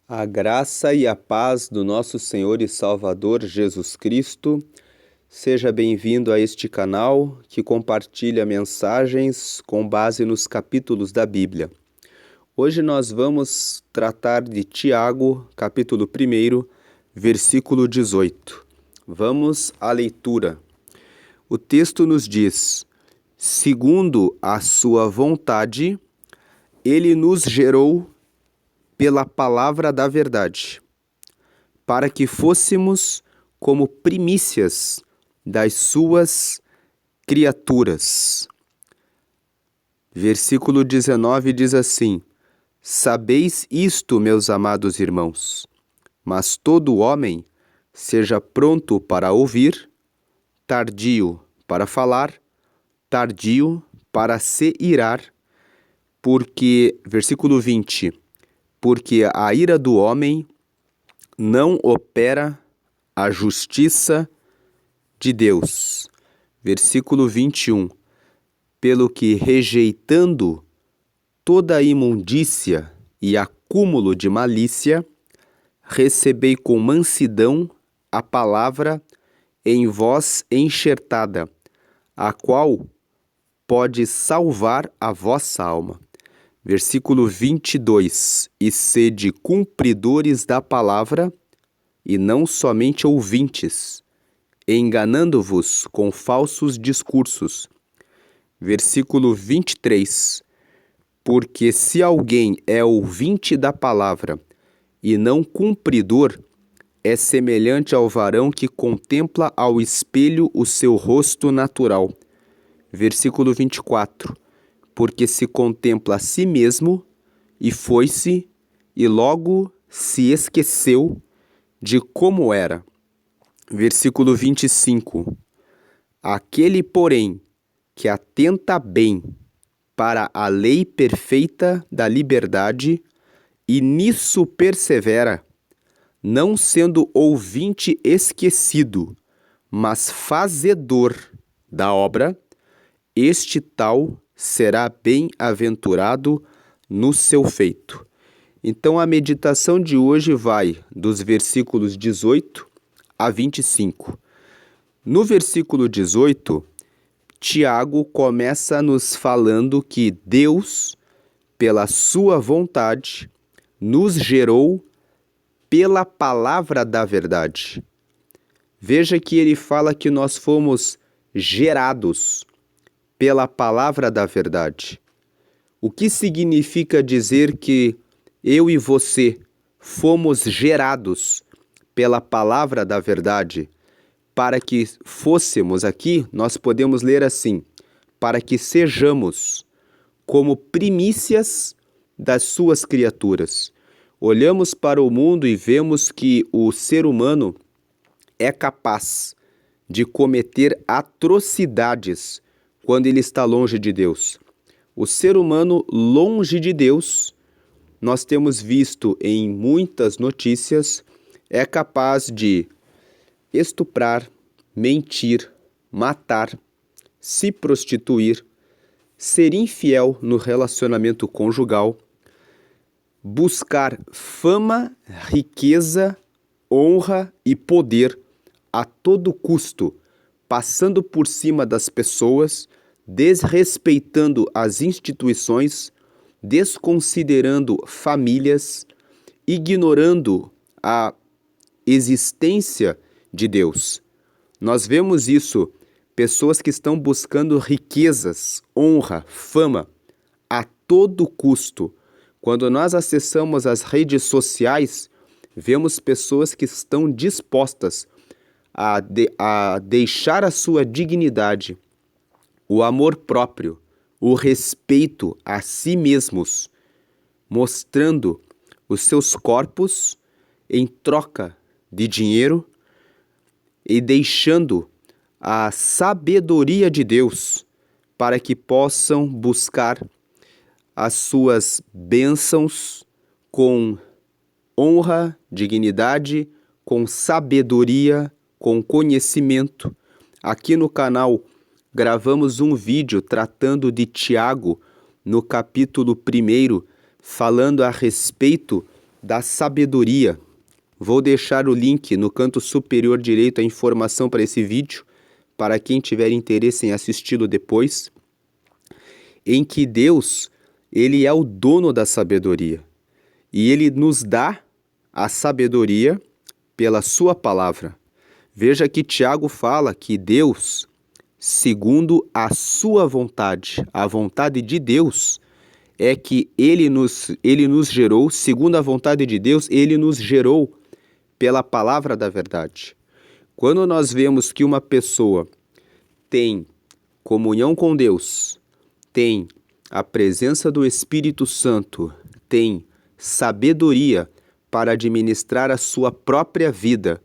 A graça e a paz do nosso Senhor e Salvador Jesus Cristo. Seja bem-vindo a este canal que compartilha mensagens com base nos capítulos da Bíblia. Hoje nós vamos tratar de Tiago, capítulo 1, versículo 18. Vamos à leitura. O texto nos diz: segundo a sua vontade, ele nos gerou pela palavra da verdade, para que fôssemos como primícias das suas criaturas. Versículo 19 diz assim: sabeis isto, meus amados irmãos, mas todo homem seja pronto para ouvir, tardio para falar, tardio para se irar, porque, versículo 20, porque a ira do homem não opera a justiça de Deus. Versículo 21, pelo que rejeitando toda a imundícia e acúmulo de malícia, recebei com mansidão a palavra em vós enxertada, a qual pode salvar a vossa alma. Versículo 22, e sede cumpridores da palavra, e não somente ouvintes, enganando-vos com falsos discursos. Versículo 23, porque se alguém é ouvinte da palavra e não cumpridor, é semelhante ao varão que contempla ao espelho o seu rosto natural. Versículo 24, porque se contempla a si mesmo e foi-se e logo se esqueceu de como era. Versículo 25, aquele, porém, que atenta bem para a lei perfeita da liberdade e nisso persevera, não sendo ouvinte esquecido, mas fazedor da obra, este tal será bem-aventurado no seu feito. Então a meditação de hoje vai dos versículos 18 a 25. No versículo 18, Tiago começa nos falando que Deus, pela sua vontade, nos gerou pela palavra da verdade. Veja que ele fala que nós fomos gerados pela palavra da verdade. O que significa dizer que eu e você fomos gerados pela palavra da verdade? Para que fôssemos aqui, nós podemos ler assim: para que sejamos como primícias das suas criaturas. Olhamos para o mundo e vemos que o ser humano é capaz de cometer atrocidades quando ele está longe de Deus. O ser humano longe de Deus, nós temos visto em muitas notícias, é capaz de estuprar, mentir, matar, se prostituir, ser infiel no relacionamento conjugal, buscar fama, riqueza, honra e poder a todo custo, passando por cima das pessoas, desrespeitando as instituições, desconsiderando famílias, ignorando a existência de Deus. Nós vemos isso, pessoas que estão buscando riquezas, honra, fama, a todo custo. Quando nós acessamos as redes sociais, vemos pessoas que estão dispostas a deixar a sua dignidade, o amor próprio, o respeito a si mesmos, mostrando os seus corpos em troca de dinheiro e deixando a sabedoria de Deus para que possam buscar as suas bênçãos com honra, dignidade, com sabedoria, com conhecimento. Aqui no canal gravamos um vídeo tratando de Tiago, no capítulo 1, falando a respeito da sabedoria. Vou deixar o link no canto superior direito, a informação para esse vídeo, para quem tiver interesse em assisti-lo depois, em que Deus, Ele é o dono da sabedoria. E Ele nos dá a sabedoria pela sua palavra. Veja que Tiago fala que Deus, segundo a sua vontade, a vontade de Deus, é que Ele nos gerou, segundo a vontade de Deus, Ele nos gerou pela palavra da verdade. Quando nós vemos que uma pessoa tem comunhão com Deus, tem a presença do Espírito Santo, tem sabedoria para administrar a sua própria vida,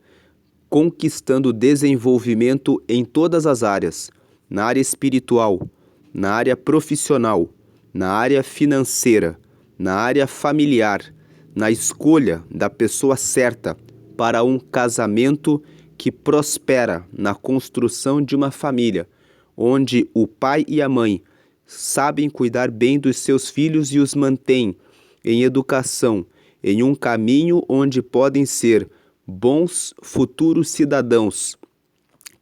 conquistando desenvolvimento em todas as áreas, na área espiritual, na área profissional, na área financeira, na área familiar, na escolha da pessoa certa para um casamento que prospera na construção de uma família, onde o pai e a mãe sabem cuidar bem dos seus filhos e os mantêm em educação, em um caminho onde podem ser bons futuros cidadãos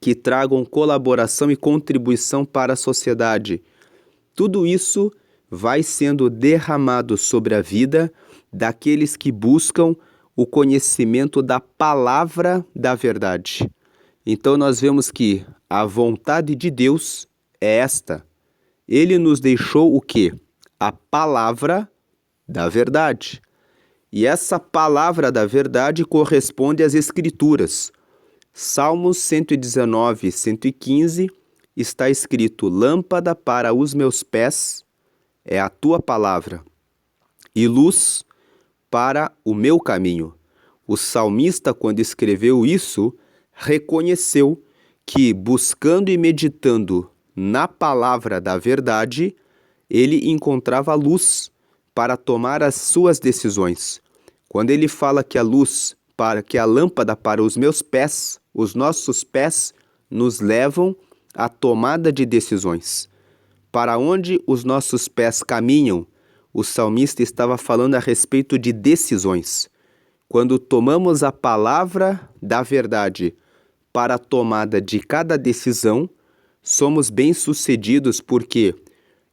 que tragam colaboração e contribuição para a sociedade. Tudo isso vai sendo derramado sobre a vida daqueles que buscam o conhecimento da palavra da verdade. Então nós vemos que a vontade de Deus é esta. Ele nos deixou o quê? A palavra da verdade. E essa palavra da verdade corresponde às Escrituras. Salmos 119, 115 está escrito: lâmpada para os meus pés é a tua palavra e luz para o meu caminho. O salmista, quando escreveu isso, reconheceu que, buscando e meditando na palavra da verdade, ele encontrava luz para tomar as suas decisões. Quando ele fala que a lâmpada para os meus pés, os nossos pés nos levam à tomada de decisões. Para onde os nossos pés caminham, o salmista estava falando a respeito de decisões. Quando tomamos a palavra da verdade para a tomada de cada decisão, somos bem-sucedidos porque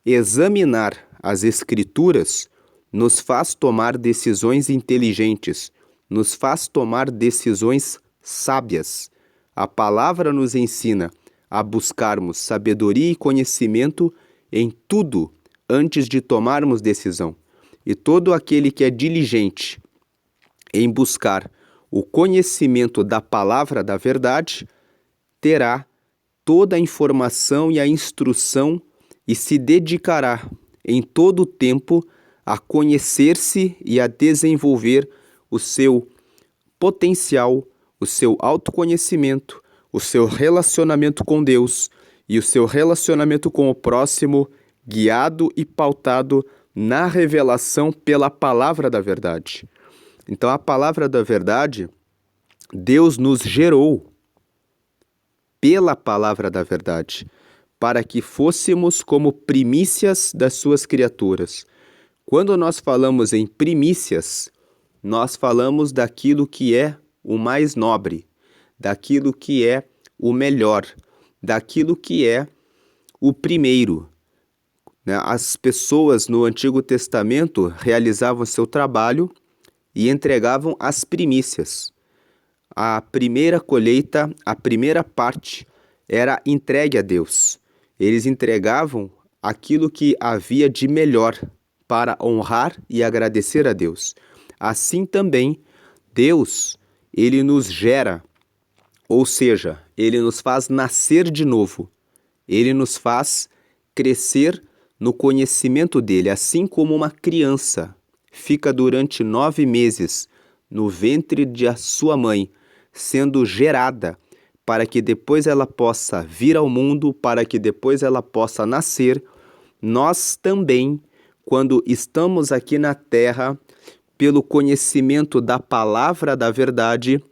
examinar as Escrituras nos faz tomar decisões inteligentes, nos faz tomar decisões sábias. A palavra nos ensina a buscarmos sabedoria e conhecimento em tudo antes de tomarmos decisão. E todo aquele que é diligente em buscar o conhecimento da palavra da verdade terá toda a informação e a instrução e se dedicará em todo o tempo a conhecer-se e a desenvolver o seu potencial, o seu autoconhecimento, o seu relacionamento com Deus e o seu relacionamento com o próximo, guiado e pautado na revelação pela palavra da verdade. Então, a palavra da verdade, Deus nos gerou pela palavra da verdade, para que fôssemos como primícias das suas criaturas. Quando nós falamos em primícias, nós falamos daquilo que é o mais nobre, daquilo que é o melhor, daquilo que é o primeiro. As pessoas no Antigo Testamento realizavam seu trabalho e entregavam as primícias. A primeira colheita, a primeira parte, era entregue a Deus. Eles entregavam aquilo que havia de melhor para honrar e agradecer a Deus. Assim também, Deus, Ele nos gera, ou seja, Ele nos faz nascer de novo. Ele nos faz crescer no conhecimento dEle, assim como uma criança fica durante 9 meses no ventre de a sua mãe, sendo gerada, para que depois ela possa vir ao mundo, para que depois ela possa nascer. Nós também, quando estamos aqui na terra, pelo conhecimento da palavra da verdade,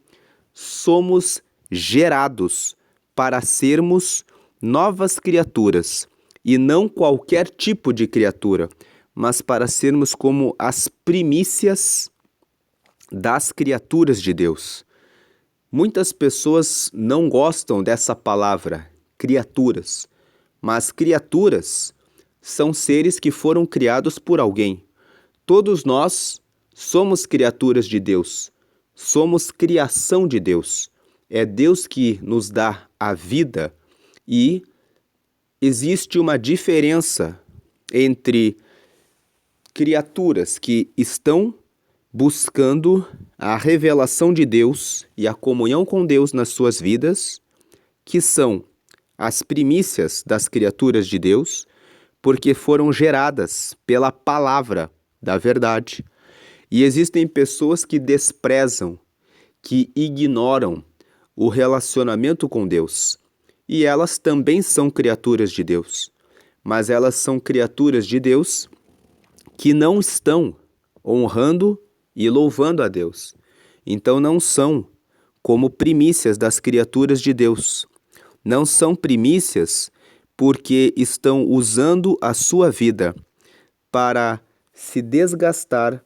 somos gerados para sermos novas criaturas, e não qualquer tipo de criatura, mas para sermos como as primícias das criaturas de Deus. Muitas pessoas não gostam dessa palavra, criaturas, mas criaturas são seres que foram criados por alguém. Todos nós somos criaturas de Deus, somos criação de Deus. É Deus que nos dá a vida e existe uma diferença entre criaturas que estão buscando a revelação de Deus e a comunhão com Deus nas suas vidas, que são as primícias das criaturas de Deus, porque foram geradas pela palavra da verdade. E existem pessoas que desprezam, que ignoram o relacionamento com Deus. E elas também são criaturas de Deus. Mas elas são criaturas de Deus que não estão honrando e louvando a Deus. Então não são como primícias das criaturas de Deus. Não são primícias porque estão usando a sua vida para se desgastar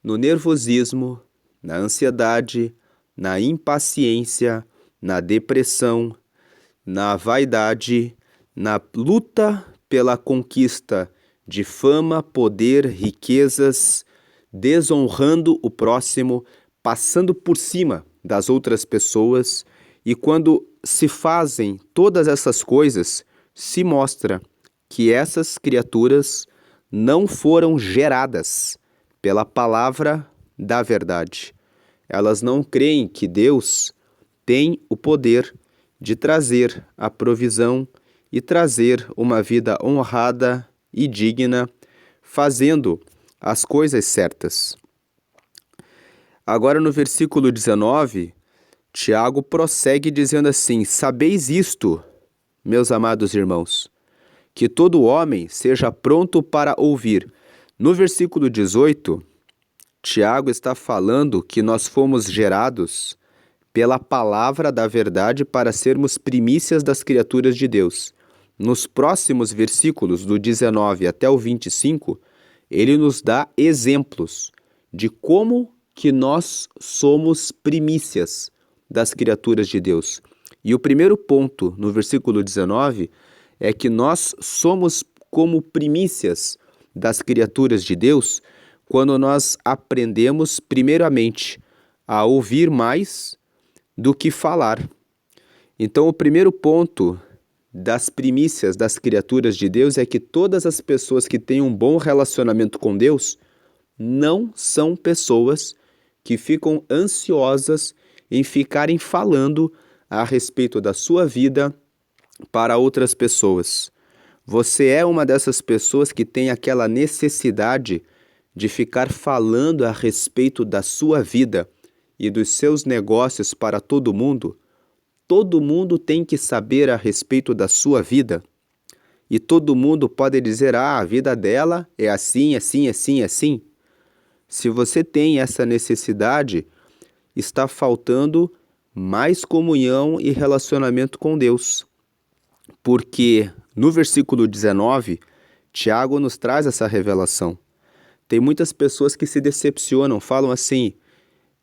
no nervosismo, na ansiedade, na impaciência, na depressão, na vaidade, na luta pela conquista de fama, poder, riquezas, desonrando o próximo, passando por cima das outras pessoas. E quando se fazem todas essas coisas, se mostra que essas criaturas não foram geradas pela palavra da verdade. Elas não creem que Deus tem o poder de trazer a provisão e trazer uma vida honrada e digna, fazendo as coisas certas. Agora no versículo 19, Tiago prossegue dizendo assim: sabeis isto, meus amados irmãos, que todo homem seja pronto para ouvir. No versículo 18, Tiago está falando que nós fomos gerados pela palavra da verdade para sermos primícias das criaturas de Deus. Nos próximos versículos, do 19 até o 25, ele nos dá exemplos de como que nós somos primícias das criaturas de Deus. E o primeiro ponto, no versículo 19, é que nós somos como primícias das criaturas de Deus quando nós aprendemos, primeiramente, a ouvir mais do que falar. Então, o primeiro ponto das primícias das criaturas de Deus é que todas as pessoas que têm um bom relacionamento com Deus não são pessoas que ficam ansiosas em ficarem falando a respeito da sua vida para outras pessoas. Você é uma dessas pessoas que tem aquela necessidade de ficar falando a respeito da sua vida e dos seus negócios para todo mundo? Todo mundo tem que saber a respeito da sua vida. E todo mundo pode dizer, a vida dela é assim, assim, assim, assim. Se você tem essa necessidade, está faltando mais comunhão e relacionamento com Deus. Porque no versículo 19, Tiago nos traz essa revelação. Tem muitas pessoas que se decepcionam, falam assim,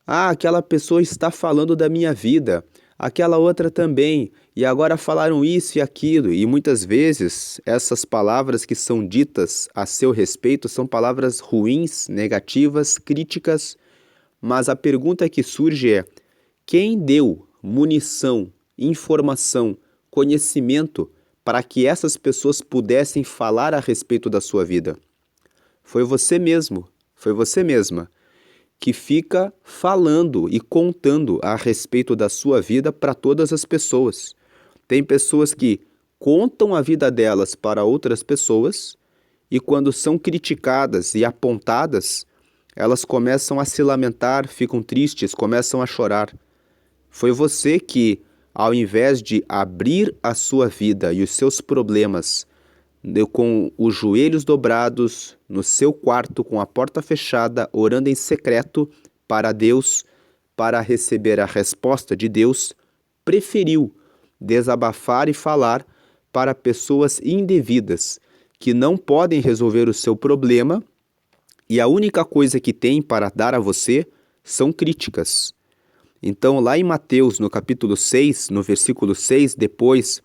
aquela pessoa está falando da minha vida, aquela outra também, e agora falaram isso e aquilo. E muitas vezes essas palavras que são ditas a seu respeito são palavras ruins, negativas, críticas, mas a pergunta que surge é: quem deu munição, informação, conhecimento para que essas pessoas pudessem falar a respeito da sua vida? Foi você mesmo, foi você mesma que fica falando e contando a respeito da sua vida para todas as pessoas. Tem pessoas que contam a vida delas para outras pessoas e quando são criticadas e apontadas, elas começam a se lamentar, ficam tristes, começam a chorar. Foi você que, ao invés de abrir a sua vida e os seus problemas com os joelhos dobrados, no seu quarto, com a porta fechada, orando em secreto para Deus, para receber a resposta de Deus, preferiu desabafar e falar para pessoas indevidas, que não podem resolver o seu problema, e a única coisa que tem para dar a você são críticas. Então, lá em Mateus, no capítulo 6, no versículo 6, depois,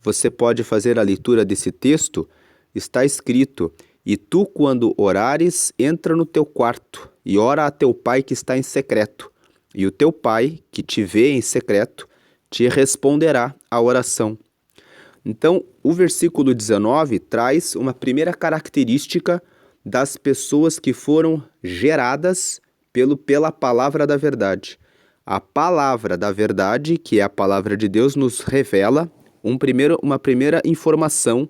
você pode fazer a leitura desse texto, está escrito: "E tu, quando orares, entra no teu quarto e ora a teu pai que está em secreto, e o teu pai, que te vê em secreto, te responderá a oração." Então, o versículo 19 traz uma primeira característica das pessoas que foram geradas pela palavra da verdade. A palavra da verdade, que é a palavra de Deus, nos revela uma primeira informação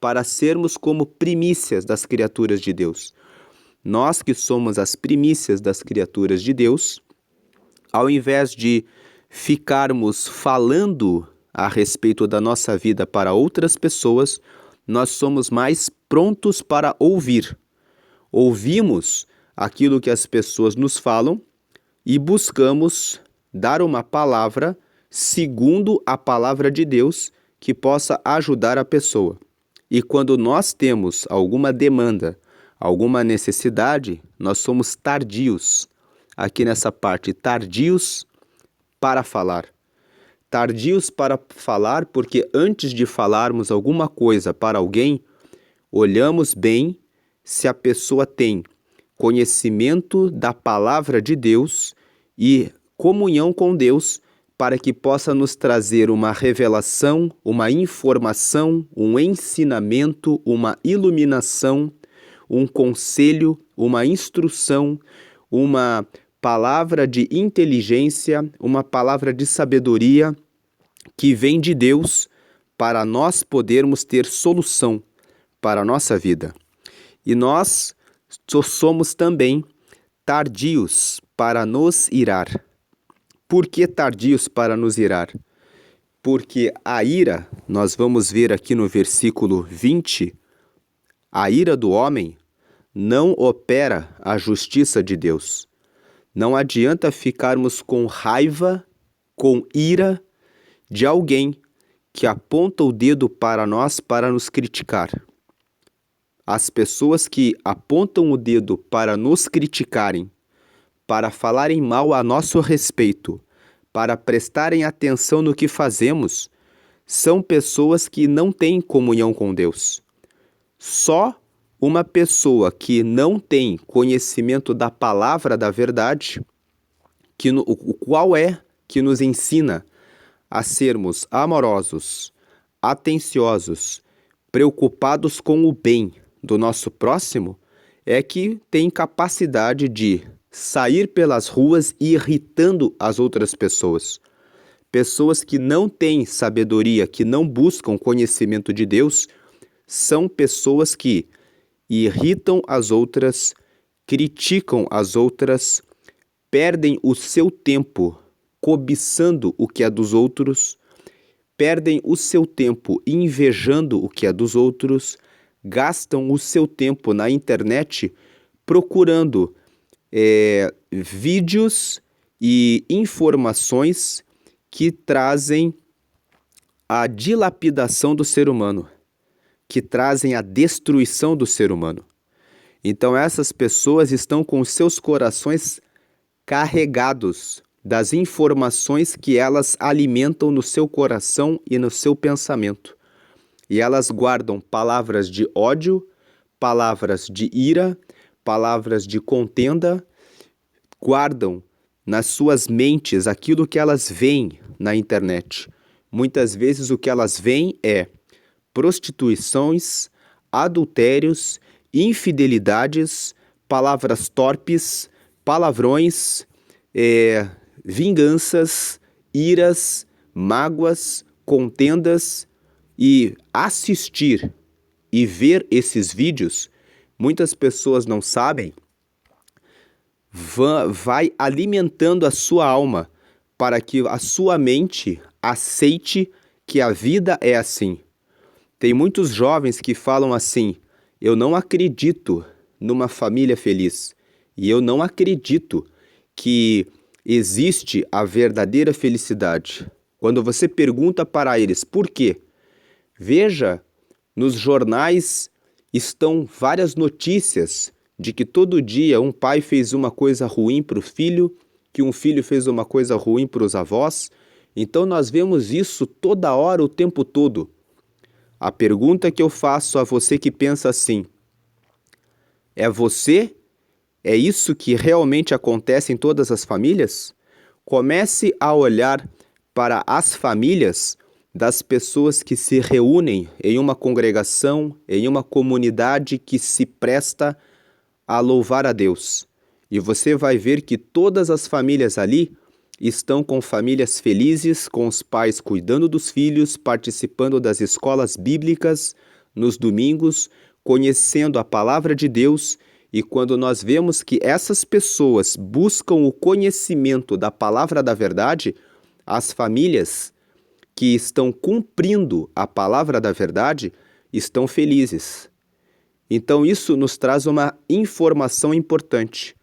para sermos como primícias das criaturas de Deus. Nós que somos as primícias das criaturas de Deus, ao invés de ficarmos falando a respeito da nossa vida para outras pessoas, nós somos mais prontos para ouvir. Ouvimos aquilo que as pessoas nos falam e buscamos dar uma palavra segundo a palavra de Deus que possa ajudar a pessoa. E quando nós temos alguma demanda, alguma necessidade, nós somos tardios. Aqui nessa parte, tardios para falar. Tardios para falar porque antes de falarmos alguma coisa para alguém, olhamos bem se a pessoa tem conhecimento da palavra de Deus e comunhão com Deus para que possa nos trazer uma revelação, uma informação, um ensinamento, uma iluminação, um conselho, uma instrução, uma palavra de inteligência, uma palavra de sabedoria que vem de Deus para nós podermos ter solução para a nossa vida. E nós somos também tardios para nos irar. Por que tardios para nos irar? Porque a ira, nós vamos ver aqui no versículo 20, a ira do homem não opera a justiça de Deus. Não adianta ficarmos com raiva, com ira de alguém que aponta o dedo para nós para nos criticar. As pessoas que apontam o dedo para nos criticarem, para falarem mal a nosso respeito, para prestarem atenção no que fazemos, são pessoas que não têm comunhão com Deus. Só uma pessoa que não tem conhecimento da palavra da verdade, o qual é que nos ensina a sermos amorosos, atenciosos, preocupados com o bem do nosso próximo, é que tem capacidade de sair pelas ruas irritando as outras pessoas. Pessoas que não têm sabedoria, que não buscam conhecimento de Deus, são pessoas que irritam as outras, criticam as outras, perdem o seu tempo cobiçando o que é dos outros, perdem o seu tempo invejando o que é dos outros, gastam o seu tempo na internet procurando vídeos e informações que trazem a dilapidação do ser humano, que trazem a destruição do ser humano. Então essas pessoas estão com seus corações carregados das informações que elas alimentam no seu coração e no seu pensamento. E elas guardam palavras de ódio, palavras de ira, palavras de contenda, guardam nas suas mentes aquilo que elas veem na internet. Muitas vezes o que elas veem é prostituições, adultérios, infidelidades, palavras torpes, palavrões, vinganças, iras, mágoas, contendas, e assistir e ver esses vídeos, muitas pessoas não sabem, vai alimentando a sua alma para que a sua mente aceite que a vida é assim. Tem muitos jovens que falam assim: eu não acredito numa família feliz e eu não acredito que existe a verdadeira felicidade. Quando você pergunta para eles por quê, veja, nos jornais estão várias notícias de que todo dia um pai fez uma coisa ruim para o filho, que um filho fez uma coisa ruim para os avós. Então nós vemos isso toda hora, o tempo todo. A pergunta que eu faço a você que pensa assim: é você? É isso que realmente acontece em todas as famílias? Comece a olhar para as famílias das pessoas que se reúnem em uma congregação, em uma comunidade que se presta a louvar a Deus. E você vai ver que todas as famílias ali estão com famílias felizes, com os pais cuidando dos filhos, participando das escolas bíblicas nos domingos, conhecendo a palavra de Deus. E quando nós vemos que essas pessoas buscam o conhecimento da palavra da verdade, as famílias que estão cumprindo a palavra da verdade estão felizes. Então isso nos traz uma informação importante.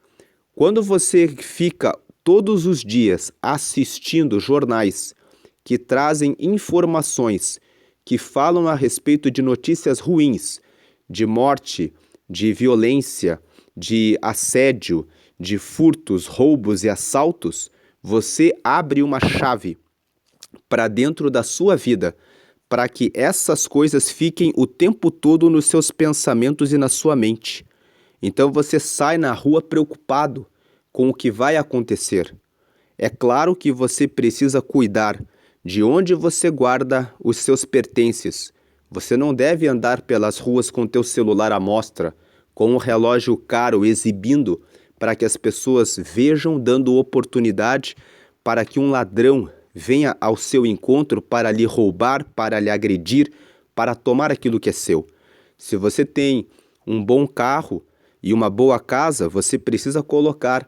Quando você fica todos os dias assistindo jornais que trazem informações que falam a respeito de notícias ruins, de morte, de violência, de assédio, de furtos, roubos e assaltos, você abre uma chave para dentro da sua vida, para que essas coisas fiquem o tempo todo nos seus pensamentos e na sua mente. Então você sai na rua preocupado com o que vai acontecer. É claro que você precisa cuidar de onde você guarda os seus pertences. Você não deve andar pelas ruas com teu celular à mostra, com um relógio caro exibindo para que as pessoas vejam, dando oportunidade para que um ladrão venha ao seu encontro para lhe roubar, para lhe agredir, para tomar aquilo que é seu. Se você tem um bom carro e uma boa casa, você precisa colocar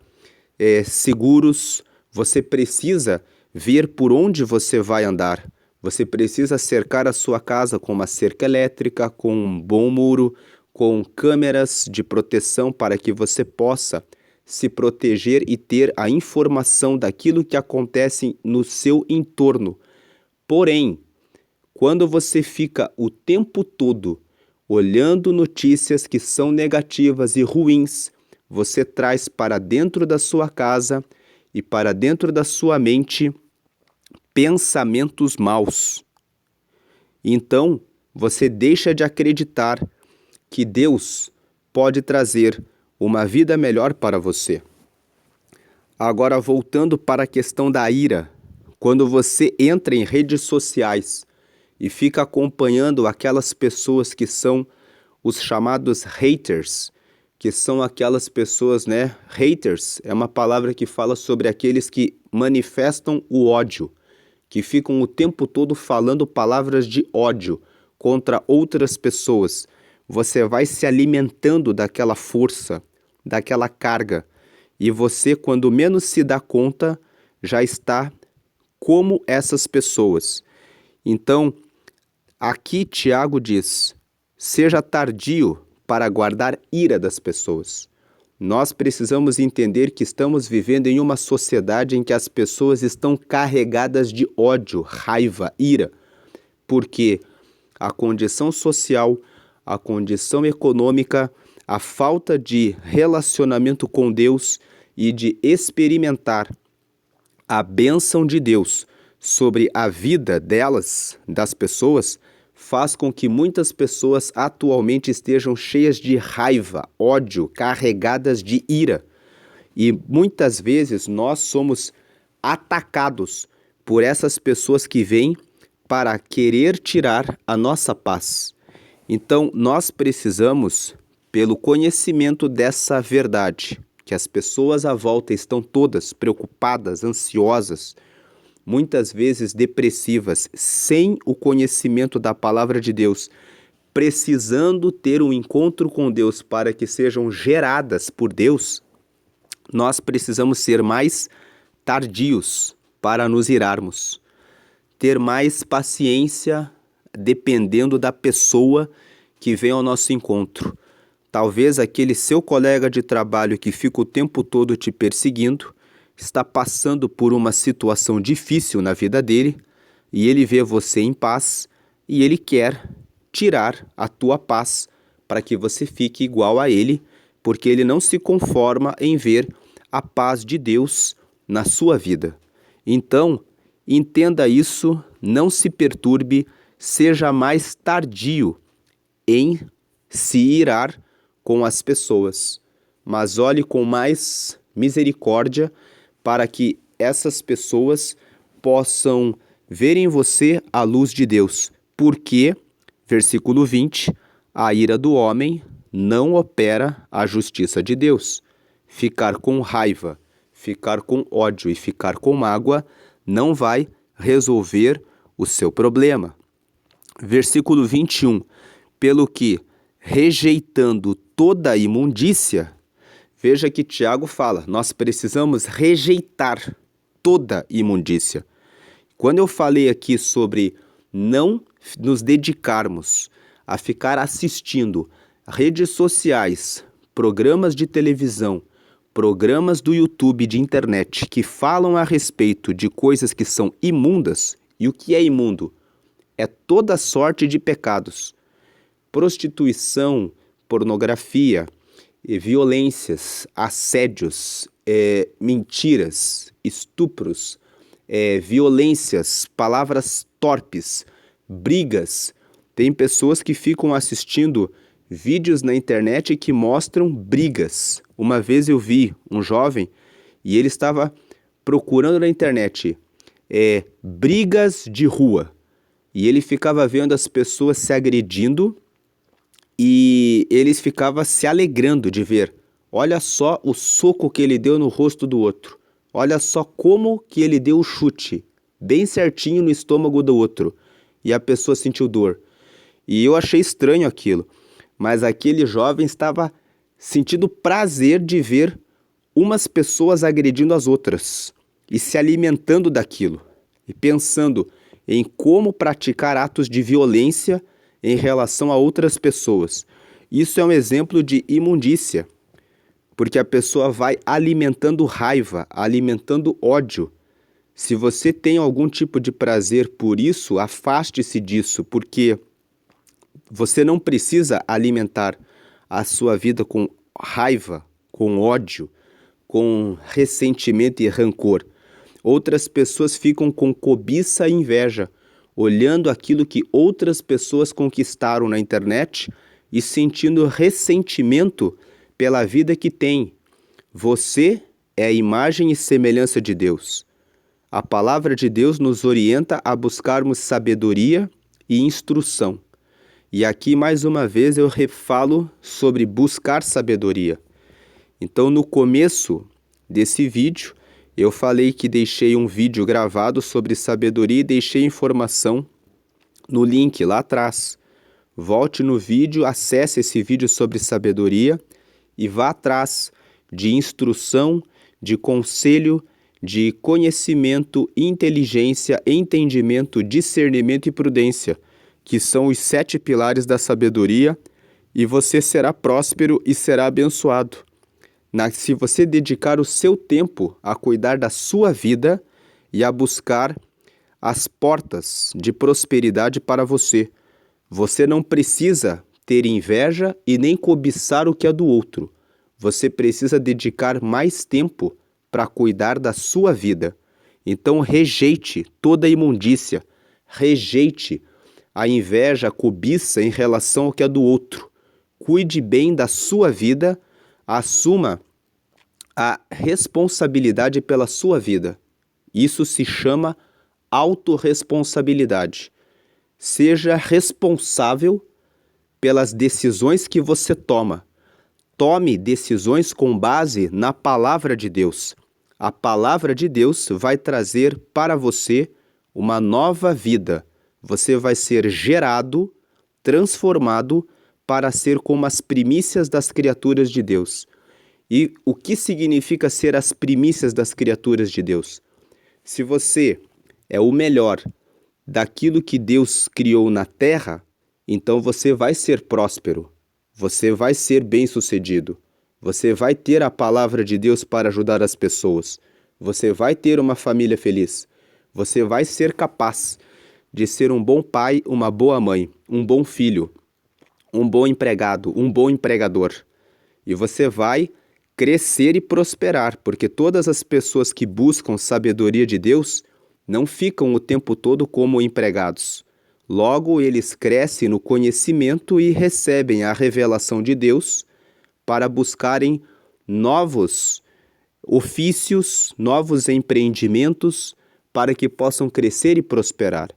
seguros, você precisa ver por onde você vai andar. Você precisa cercar a sua casa com uma cerca elétrica, com um bom muro, com câmeras de proteção para que você possa se proteger e ter a informação daquilo que acontece no seu entorno. Porém, quando você fica o tempo todo olhando notícias que são negativas e ruins, você traz para dentro da sua casa e para dentro da sua mente pensamentos maus. Então, você deixa de acreditar que Deus pode trazer uma vida melhor para você. Agora, voltando para a questão da ira, quando você entra em redes sociais e fica acompanhando aquelas pessoas que são os chamados haters, que são aquelas pessoas, Haters é uma palavra que fala sobre aqueles que manifestam o ódio, que ficam o tempo todo falando palavras de ódio contra outras pessoas. Você vai se alimentando daquela força, daquela carga, e você, quando menos se dá conta, já está como essas pessoas. Então, aqui Tiago diz: seja tardio para guardar ira das pessoas. Nós precisamos entender que estamos vivendo em uma sociedade em que as pessoas estão carregadas de ódio, raiva, ira, porque a condição social, a condição econômica, a falta de relacionamento com Deus e de experimentar a bênção de Deus sobre a vida delas, das pessoas, faz com que muitas pessoas atualmente estejam cheias de raiva, ódio, carregadas de ira. E muitas vezes nós somos atacados por essas pessoas que vêm para querer tirar a nossa paz. Então nós precisamos, pelo conhecimento dessa verdade, que as pessoas à volta estão todas preocupadas, ansiosas, muitas vezes depressivas, sem o conhecimento da palavra de Deus, precisando ter um encontro com Deus para que sejam geradas por Deus, nós precisamos ser mais tardios para nos irarmos, ter mais paciência dependendo da pessoa que vem ao nosso encontro. Talvez aquele seu colega de trabalho que fica o tempo todo te perseguindo está passando por uma situação difícil na vida dele e ele vê você em paz e ele quer tirar a tua paz para que você fique igual a ele, porque ele não se conforma em ver a paz de Deus na sua vida. Então, entenda isso, não se perturbe, seja mais tardio em se irar com as pessoas, mas olhe com mais misericórdia para que essas pessoas possam ver em você a luz de Deus, porque, versículo 20, a ira do homem não opera a justiça de Deus. Ficar com raiva, ficar com ódio e ficar com mágoa não vai resolver o seu problema. Versículo 21, pelo que, rejeitando toda a imundícia, veja que Tiago fala, nós precisamos rejeitar toda imundícia. Quando eu falei aqui sobre não nos dedicarmos a ficar assistindo redes sociais, programas de televisão, programas do YouTube, de internet, que falam a respeito de coisas que são imundas, e o que é imundo? É toda sorte de pecados. Prostituição, pornografia, violências, assédios, mentiras, estupros, violências, palavras torpes, brigas. Tem pessoas que ficam assistindo vídeos na internet que mostram brigas. Uma vez eu vi um jovem e ele estava procurando na internet brigas de rua. E ele ficava vendo as pessoas se agredindo e ele ficava se alegrando de ver. Olha só o soco que ele deu no rosto do outro. Olha só como que ele deu o chute, bem certinho no estômago do outro. E a pessoa sentiu dor. E eu achei estranho aquilo. Mas aquele jovem estava sentindo prazer de ver umas pessoas agredindo as outras. E se alimentando daquilo. E pensando em como praticar atos de violência em relação a outras pessoas. Isso é um exemplo de imundícia. Porque a pessoa vai alimentando raiva, alimentando ódio. Se você tem algum tipo de prazer por isso, afaste-se disso, porque você não precisa alimentar a sua vida com raiva, com ódio, com ressentimento e rancor. Outras pessoas ficam com cobiça e inveja, olhando aquilo que outras pessoas conquistaram na internet e sentindo ressentimento pela vida que tem. Você é a imagem e semelhança de Deus. A palavra de Deus nos orienta a buscarmos sabedoria e instrução. E aqui, mais uma vez, eu refalo sobre buscar sabedoria. Então, no começo desse vídeo, eu falei que deixei um vídeo gravado sobre sabedoria e deixei informação no link lá atrás. Volte no vídeo, acesse esse vídeo sobre sabedoria e vá atrás de instrução, de conselho, de conhecimento, inteligência, entendimento, discernimento e prudência, que são os 7 pilares da sabedoria, e você será próspero e será abençoado. Se você dedicar o seu tempo a cuidar da sua vida e a buscar as portas de prosperidade para você. Você não precisa ter inveja e nem cobiçar o que é do outro. Você precisa dedicar mais tempo para cuidar da sua vida. Então rejeite toda a imundícia, rejeite a inveja, a cobiça em relação ao que é do outro. Cuide bem da sua vida, assuma a responsabilidade pela sua vida. Isso se chama autorresponsabilidade. Seja responsável pelas decisões que você toma. Tome decisões com base na palavra de Deus. A palavra de Deus vai trazer para você uma nova vida. Você vai ser gerado, transformado para ser como as primícias das criaturas de Deus. E o que significa ser as primícias das criaturas de Deus? Se você é o melhor daquilo que Deus criou na terra, então você vai ser próspero, você vai ser bem-sucedido, você vai ter a palavra de Deus para ajudar as pessoas, você vai ter uma família feliz, você vai ser capaz de ser um bom pai, uma boa mãe, um bom filho, um bom empregado, um bom empregador. e você vai crescer e prosperar, porque todas as pessoas que buscam sabedoria de Deus não ficam o tempo todo como empregados. Logo, eles crescem no conhecimento e recebem a revelação de Deus para buscarem novos ofícios, novos empreendimentos, para que possam crescer e prosperar.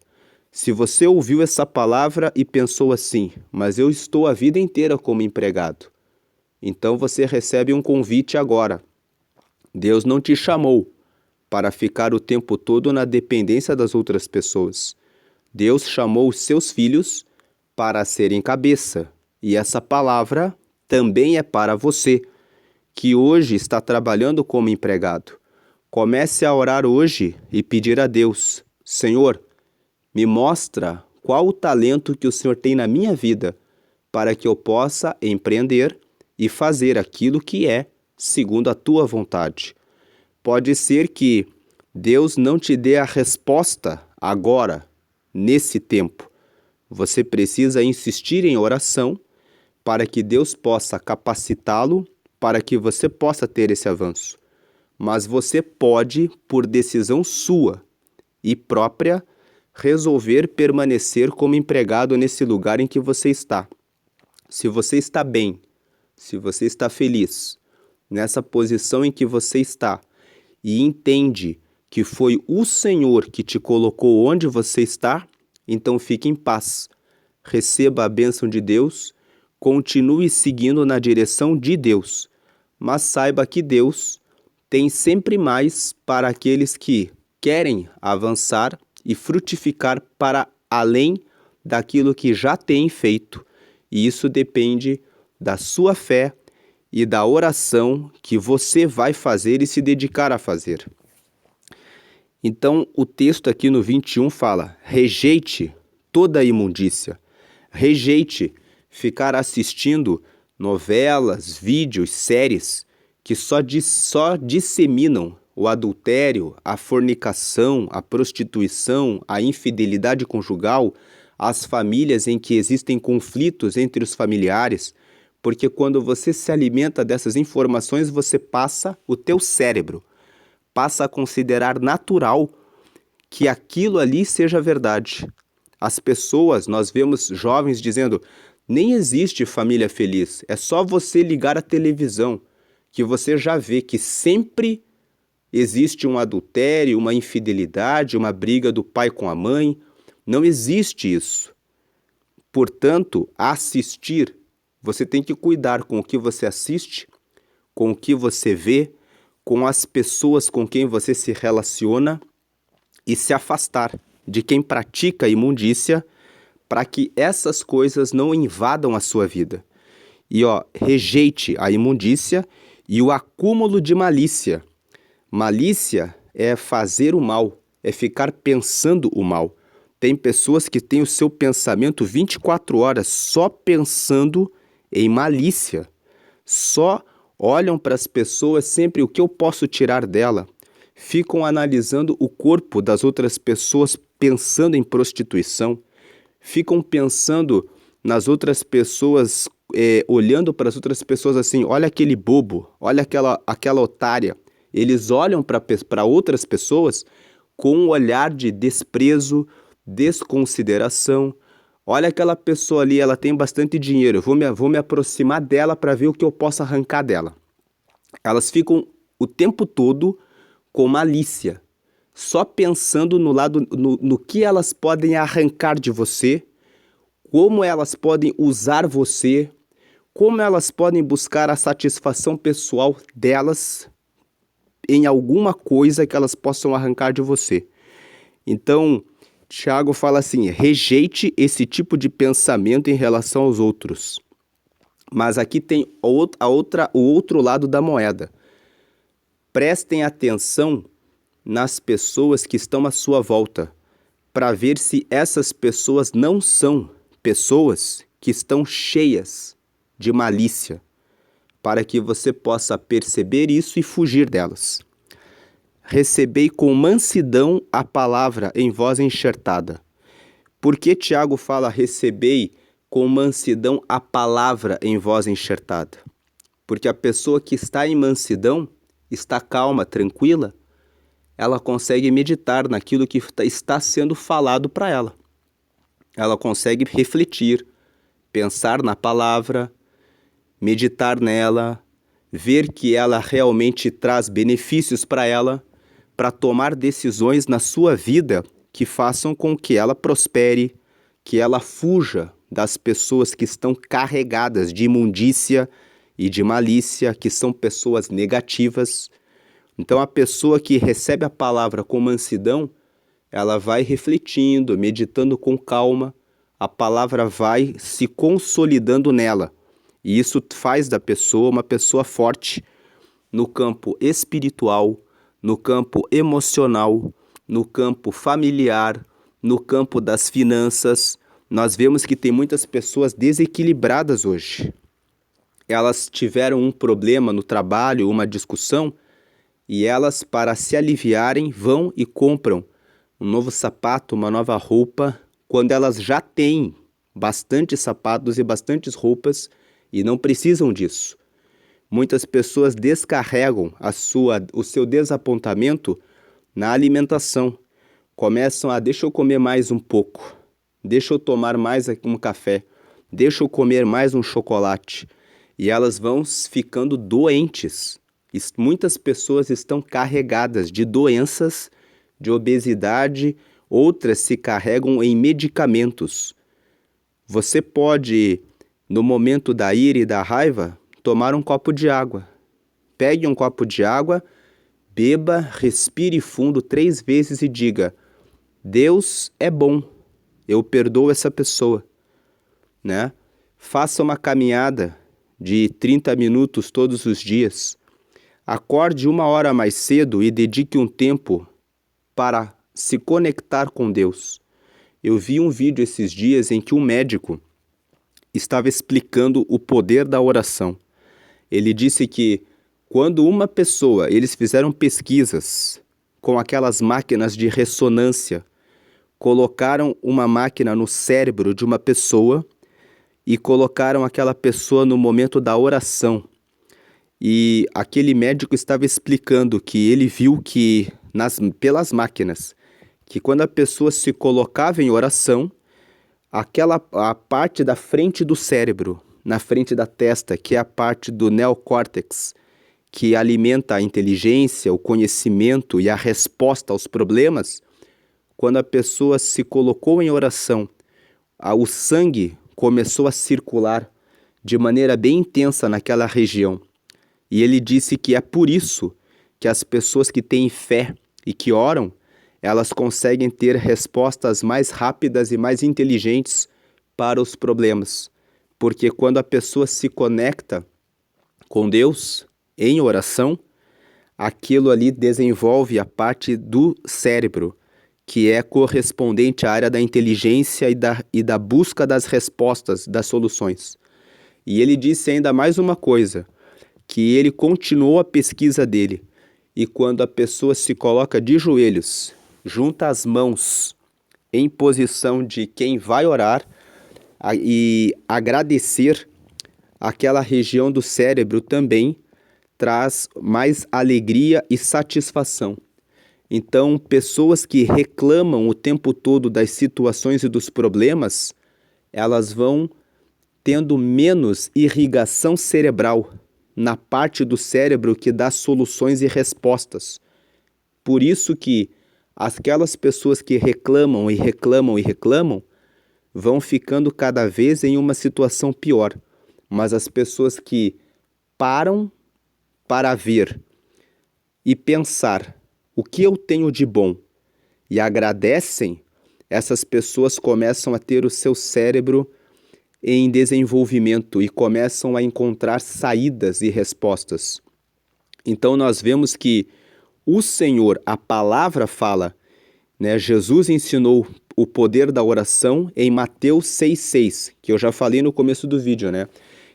Se você ouviu essa palavra e pensou assim, mas eu estou a vida inteira como empregado, então você recebe um convite agora. Deus não te chamou para ficar o tempo todo na dependência das outras pessoas. Deus chamou os seus filhos para serem cabeça. E essa palavra também é para você, que hoje está trabalhando como empregado. Comece a orar hoje e pedir a Deus: Senhor, me mostra qual o talento que o Senhor tem na minha vida para que eu possa empreender e fazer aquilo que é segundo a tua vontade. Pode ser que Deus não te dê a resposta agora, nesse tempo. Você precisa insistir em oração para que Deus possa capacitá-lo, para que você possa ter esse avanço. Mas você pode, por decisão sua e própria, resolver permanecer como empregado nesse lugar em que você está. Se você está bem, se você está feliz, nessa posição em que você está, e entende que foi o Senhor que te colocou onde você está, então fique em paz. Receba a bênção de Deus, continue seguindo na direção de Deus, mas saiba que Deus tem sempre mais para aqueles que querem avançar e frutificar para além daquilo que já tem feito. E isso depende da sua fé e da oração que você vai fazer e se dedicar a fazer. Então, o texto aqui no 21 fala: rejeite toda a imundícia. Rejeite ficar assistindo novelas, vídeos, séries que só disseminam o adultério, a fornicação, a prostituição, a infidelidade conjugal, as famílias em que existem conflitos entre os familiares, porque quando você se alimenta dessas informações, você passa o teu cérebro passa a considerar natural que aquilo ali seja verdade. As pessoas, nós vemos jovens dizendo: nem existe família feliz, é só você ligar a televisão, que você já vê que sempre existe um adultério, uma infidelidade, uma briga do pai com a mãe. Não existe isso. Portanto, assistir, você tem que cuidar com o que você assiste, com o que você vê, com as pessoas com quem você se relaciona e se afastar de quem pratica imundícia para que essas coisas não invadam a sua vida. E rejeite a imundícia e o acúmulo de malícia. Malícia é fazer o mal, é ficar pensando o mal. Tem pessoas que têm o seu pensamento 24 horas só pensando em malícia, só olham para as pessoas sempre o que eu posso tirar dela. Ficam analisando o corpo das outras pessoas, pensando em prostituição. Ficam pensando nas outras pessoas, olhando para as outras pessoas assim: olha aquele bobo, olha aquela otária. Eles olham para outras pessoas com um olhar de desprezo, desconsideração. Olha aquela pessoa ali, ela tem bastante dinheiro, eu vou me aproximar dela para ver o que eu posso arrancar dela. Elas ficam o tempo todo com malícia, só pensando no que elas podem arrancar de você, como elas podem usar você, como elas podem buscar a satisfação pessoal delas em alguma coisa que elas possam arrancar de você. Então, Tiago fala assim: rejeite esse tipo de pensamento em relação aos outros. Mas aqui tem o outro lado da moeda. Prestem atenção nas pessoas que estão à sua volta, para ver se essas pessoas não são pessoas que estão cheias de malícia, para que você possa perceber isso e fugir delas. Recebei com mansidão a palavra em voz enxertada. Por que Tiago fala recebei com mansidão a palavra em voz enxertada? Porque a pessoa que está em mansidão, está calma, tranquila, ela consegue meditar naquilo que está sendo falado para ela. Ela consegue refletir, pensar na palavra, meditar nela, ver que ela realmente traz benefícios para ela, para tomar decisões na sua vida que façam com que ela prospere, que ela fuja das pessoas que estão carregadas de imundícia e de malícia, que são pessoas negativas. Então, a pessoa que recebe a palavra com mansidão, ela vai refletindo, meditando com calma, a palavra vai se consolidando nela. E isso faz da pessoa uma pessoa forte no campo espiritual, no campo emocional, no campo familiar, no campo das finanças. Nós vemos que tem muitas pessoas desequilibradas hoje. Elas tiveram um problema no trabalho, uma discussão, e elas, para se aliviarem, vão e compram um novo sapato, uma nova roupa, quando elas já têm bastantes sapatos e bastantes roupas e não precisam disso. Muitas pessoas descarregam o seu desapontamento na alimentação. Começam a, deixa eu comer mais um pouco, deixa eu tomar mais um café, deixa eu comer mais um chocolate. E elas vão ficando doentes. Muitas pessoas estão carregadas de doenças, de obesidade, outras se carregam em medicamentos. Você pode, no momento da ira e da raiva, tomar um copo de água. Pegue um copo de água, beba, respire fundo 3 vezes e diga: Deus é bom, eu perdoo essa pessoa, né? Faça uma caminhada de 30 minutos todos os dias. Acorde 1 hora mais cedo e dedique um tempo para se conectar com Deus. Eu vi um vídeo esses dias em que um médico estava explicando o poder da oração. Ele disse que quando uma pessoa, eles fizeram pesquisas com aquelas máquinas de ressonância, colocaram uma máquina no cérebro de uma pessoa e colocaram aquela pessoa no momento da oração. E aquele médico estava explicando que ele viu que, pelas máquinas, que quando a pessoa se colocava em oração, a parte da frente do cérebro, na frente da testa, que é a parte do neocórtex, que alimenta a inteligência, o conhecimento e a resposta aos problemas, quando a pessoa se colocou em oração, o sangue começou a circular de maneira bem intensa naquela região. E ele disse que é por isso que as pessoas que têm fé e que oram, elas conseguem ter respostas mais rápidas e mais inteligentes para os problemas. Porque quando a pessoa se conecta com Deus em oração, aquilo ali desenvolve a parte do cérebro, que é correspondente à área da inteligência e da busca das respostas, das soluções. E ele disse ainda mais uma coisa, que ele continuou a pesquisa dele, e quando a pessoa se coloca de joelhos, junta as mãos em posição de quem vai orar e agradecer, aquela região do cérebro também traz mais alegria e satisfação. Então, pessoas que reclamam o tempo todo das situações e dos problemas, elas vão tendo menos irrigação cerebral na parte do cérebro que dá soluções e respostas. Por isso que aquelas pessoas que reclamam e reclamam e reclamam vão ficando cada vez em uma situação pior. Mas as pessoas que param para ver e pensar o que eu tenho de bom e agradecem, essas pessoas começam a ter o seu cérebro em desenvolvimento e começam a encontrar saídas e respostas. Então nós vemos que o Senhor, a palavra fala, né? Jesus ensinou o poder da oração em Mateus 6,6, que eu já falei no começo do vídeo, né?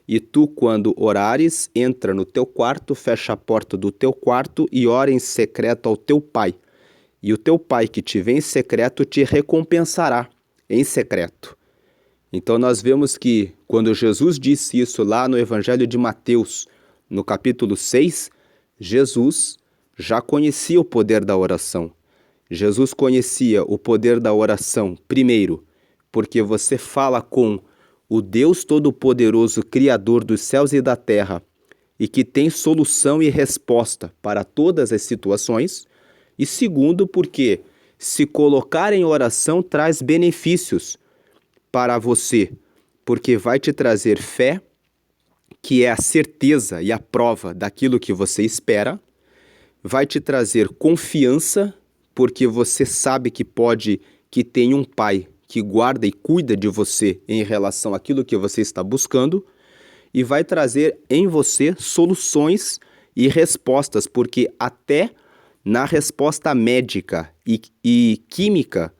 E tu, quando orares, entra no teu quarto, fecha a porta do teu quarto e ora em secreto ao teu pai. E o teu pai que te vê em secreto te recompensará em secreto. Então nós vemos que quando Jesus disse isso lá no Evangelho de Mateus, no capítulo 6, Jesus já conhecia o poder da oração. Jesus conhecia o poder da oração, primeiro, porque você fala com o Deus Todo-Poderoso, Criador dos céus e da terra, e que tem solução e resposta para todas as situações. E segundo, porque se colocar em oração traz benefícios para você, porque vai te trazer fé, que é a certeza e a prova daquilo que você espera, vai te trazer confiança, porque você sabe que tem um Pai que guarda e cuida de você em relação àquilo que você está buscando, e vai trazer em você soluções e respostas, porque até na resposta médica e química,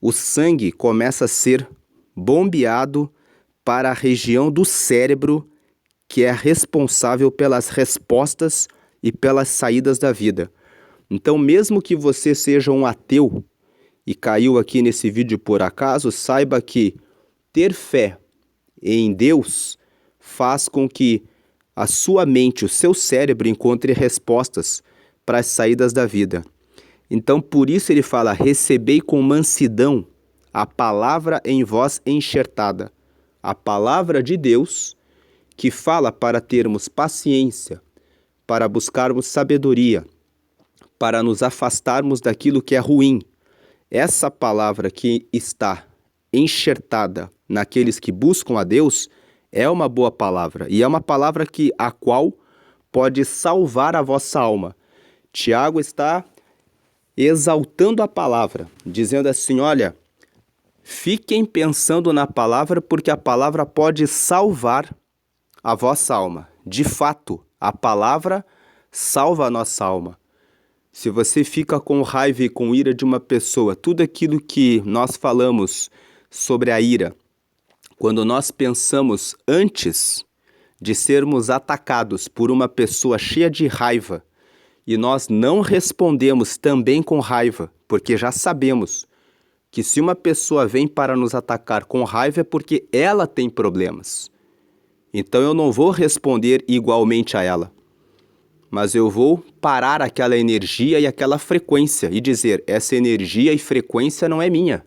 o sangue começa a ser bombeado para a região do cérebro que é responsável pelas respostas e pelas saídas da vida. Então, mesmo que você seja um ateu e caiu aqui nesse vídeo por acaso, saiba que ter fé em Deus faz com que a sua mente, o seu cérebro encontre respostas para as saídas da vida. Então, por isso ele fala: recebei com mansidão a palavra em vós enxertada. A palavra de Deus que fala para termos paciência, para buscarmos sabedoria, para nos afastarmos daquilo que é ruim. Essa palavra que está enxertada naqueles que buscam a Deus é uma boa palavra, e é uma palavra a qual pode salvar a vossa alma. Tiago está exaltando a palavra, dizendo assim: olha, fiquem pensando na palavra, porque a palavra pode salvar a vossa alma. De fato, a palavra salva a nossa alma. Se você fica com raiva e com ira de uma pessoa, tudo aquilo que nós falamos sobre a ira, quando nós pensamos antes de sermos atacados por uma pessoa cheia de raiva, e nós não respondemos também com raiva, porque já sabemos que se uma pessoa vem para nos atacar com raiva é porque ela tem problemas. Então eu não vou responder igualmente a ela, mas eu vou parar aquela energia e aquela frequência e dizer: essa energia e frequência não é minha.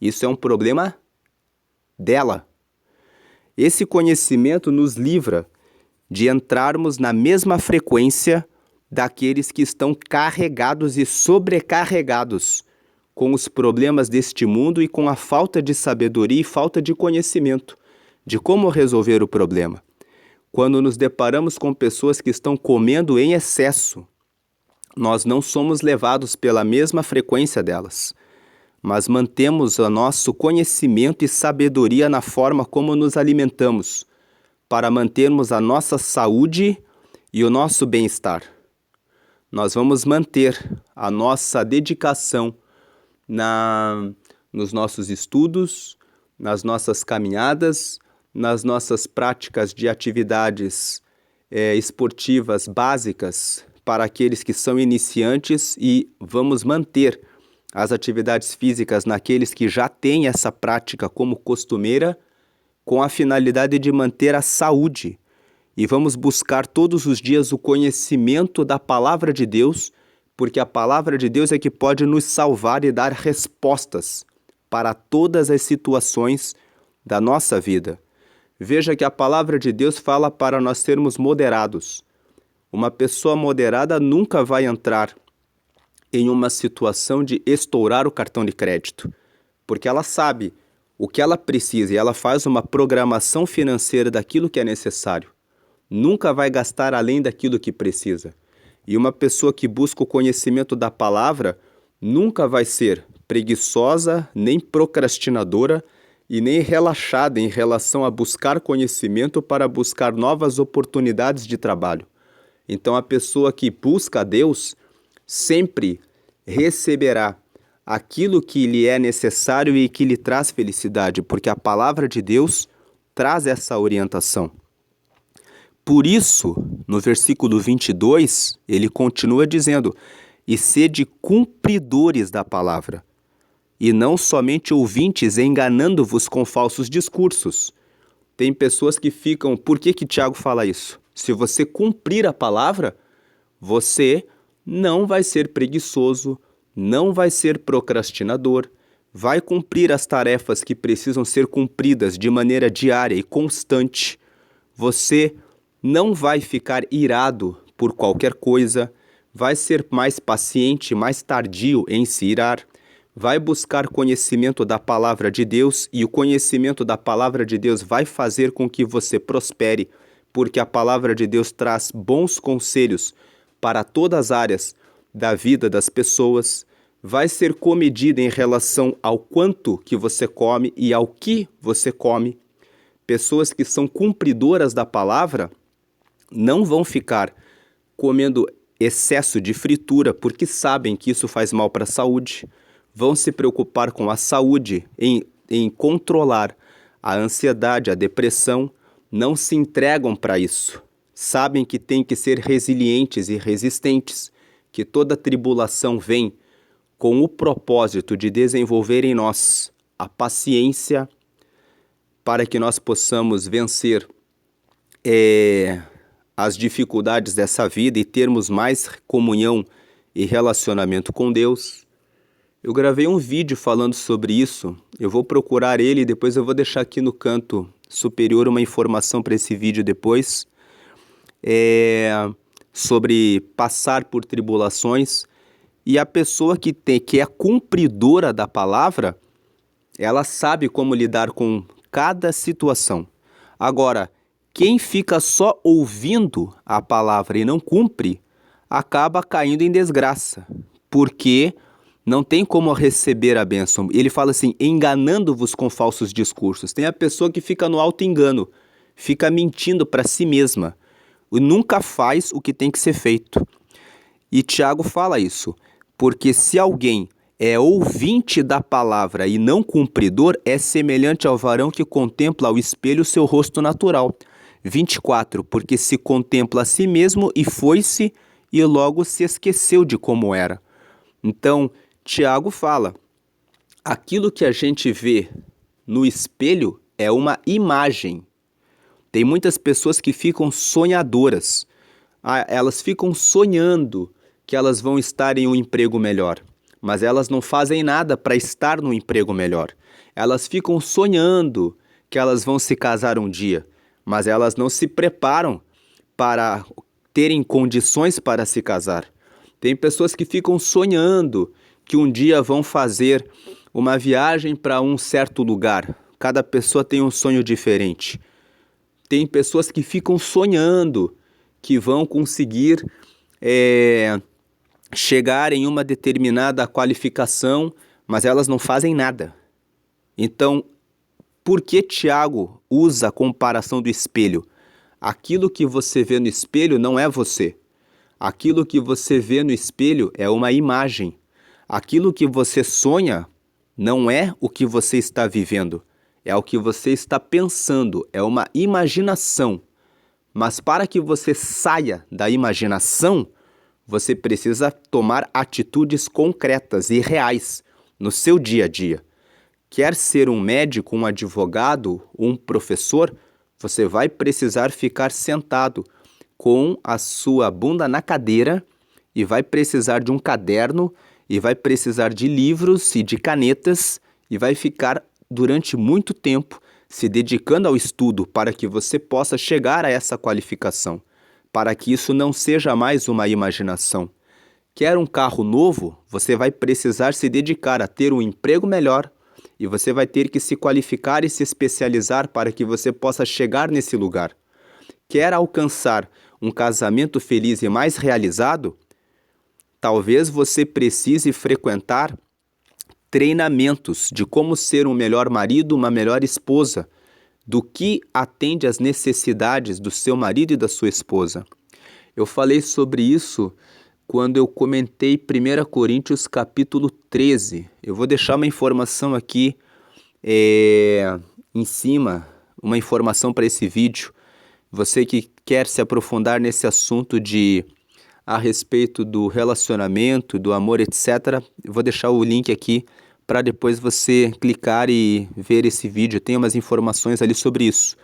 Isso é um problema dela. Esse conhecimento nos livra de entrarmos na mesma frequência daqueles que estão carregados e sobrecarregados com os problemas deste mundo e com a falta de sabedoria e falta de conhecimento de como resolver o problema. Quando nos deparamos com pessoas que estão comendo em excesso, nós não somos levados pela mesma frequência delas, mas mantemos o nosso conhecimento e sabedoria na forma como nos alimentamos, para mantermos a nossa saúde e o nosso bem-estar. Nós vamos manter a nossa dedicação nos nossos estudos, nas nossas caminhadas, nas nossas práticas de atividades esportivas básicas para aqueles que são iniciantes, e vamos manter as atividades físicas naqueles que já têm essa prática como costumeira, com a finalidade de manter a saúde. E vamos buscar todos os dias o conhecimento da palavra de Deus, porque a palavra de Deus é que pode nos salvar e dar respostas para todas as situações da nossa vida. Veja que a palavra de Deus fala para nós sermos moderados. Uma pessoa moderada nunca vai entrar em uma situação de estourar o cartão de crédito, porque ela sabe o que ela precisa e ela faz uma programação financeira daquilo que é necessário. Nunca vai gastar além daquilo que precisa. E uma pessoa que busca o conhecimento da palavra nunca vai ser preguiçosa, nem procrastinadora e nem relaxada em relação a buscar conhecimento para buscar novas oportunidades de trabalho. Então, a pessoa que busca a Deus sempre receberá aquilo que lhe é necessário e que lhe traz felicidade, porque a palavra de Deus traz essa orientação. Por isso, no versículo 22, ele continua dizendo: e sede cumpridores da palavra, e não somente ouvintes, enganando-vos com falsos discursos. Tem pessoas que ficam... Por que Tiago fala isso? Se você cumprir a palavra, você não vai ser preguiçoso, não vai ser procrastinador, vai cumprir as tarefas que precisam ser cumpridas de maneira diária e constante. Você não vai ficar irado por qualquer coisa, vai ser mais paciente, mais tardio em se irar, vai buscar conhecimento da palavra de Deus e o conhecimento da palavra de Deus vai fazer com que você prospere, porque a palavra de Deus traz bons conselhos para todas as áreas da vida das pessoas, vai ser comedida em relação ao quanto que você come e ao que você come. Pessoas que são cumpridoras da palavra não vão ficar comendo excesso de fritura porque sabem que isso faz mal para a saúde. Vão se preocupar com a saúde, em controlar a ansiedade, a depressão, não se entregam para isso. Sabem que têm que ser resilientes e resistentes, que toda tribulação vem com o propósito de desenvolver em nós a paciência para que nós possamos vencer as dificuldades dessa vida e termos mais comunhão e relacionamento com Deus. Eu gravei um vídeo falando sobre isso, eu vou procurar ele e depois eu vou deixar aqui no canto superior uma informação para esse vídeo depois, sobre passar por tribulações. E a pessoa que é cumpridora da palavra, ela sabe como lidar com cada situação. Agora, quem fica só ouvindo a palavra e não cumpre, acaba caindo em desgraça, porque não tem como receber a bênção. Ele fala assim, enganando-vos com falsos discursos. Tem a pessoa que fica no auto-engano, fica mentindo para si mesma, e nunca faz o que tem que ser feito. E Tiago fala isso, porque se alguém é ouvinte da palavra e não cumpridor, é semelhante ao varão que contempla ao espelho o seu rosto natural. 24, porque se contempla a si mesmo e foi-se e logo se esqueceu de como era. Então, Tiago fala, aquilo que a gente vê no espelho é uma imagem. Tem muitas pessoas que ficam sonhadoras. Elas ficam sonhando que elas vão estar em um emprego melhor, mas elas não fazem nada para estar no emprego melhor. Elas ficam sonhando que elas vão se casar um dia, mas elas não se preparam para terem condições para se casar. Tem pessoas que ficam sonhando que um dia vão fazer uma viagem para um certo lugar. Cada pessoa tem um sonho diferente. Tem pessoas que ficam sonhando que vão conseguir chegar em uma determinada qualificação, mas elas não fazem nada. Então, por que Tiago usa a comparação do espelho? Aquilo que você vê no espelho não é você. Aquilo que você vê no espelho é uma imagem. Aquilo que você sonha não é o que você está vivendo. É o que você está pensando, é uma imaginação. Mas para que você saia da imaginação, você precisa tomar atitudes concretas e reais no seu dia a dia. Quer ser um médico, um advogado, um professor, você vai precisar ficar sentado com a sua bunda na cadeira e vai precisar de um caderno e vai precisar de livros e de canetas e vai ficar durante muito tempo se dedicando ao estudo para que você possa chegar a essa qualificação, para que isso não seja mais uma imaginação. Quer um carro novo? Você vai precisar se dedicar a ter um emprego melhor e você vai ter que se qualificar e se especializar para que você possa chegar nesse lugar. Quer alcançar um casamento feliz e mais realizado? Talvez você precise frequentar treinamentos de como ser um melhor marido, uma melhor esposa, do que atende às necessidades do seu marido e da sua esposa. Eu falei sobre isso quando eu comentei 1 Coríntios capítulo 13. Eu vou deixar uma informação aqui em cima, uma informação para esse vídeo. Você que quer se aprofundar nesse assunto a respeito do relacionamento, do amor, etc., eu vou deixar o link aqui para depois você clicar e ver esse vídeo. Tem umas informações ali sobre isso.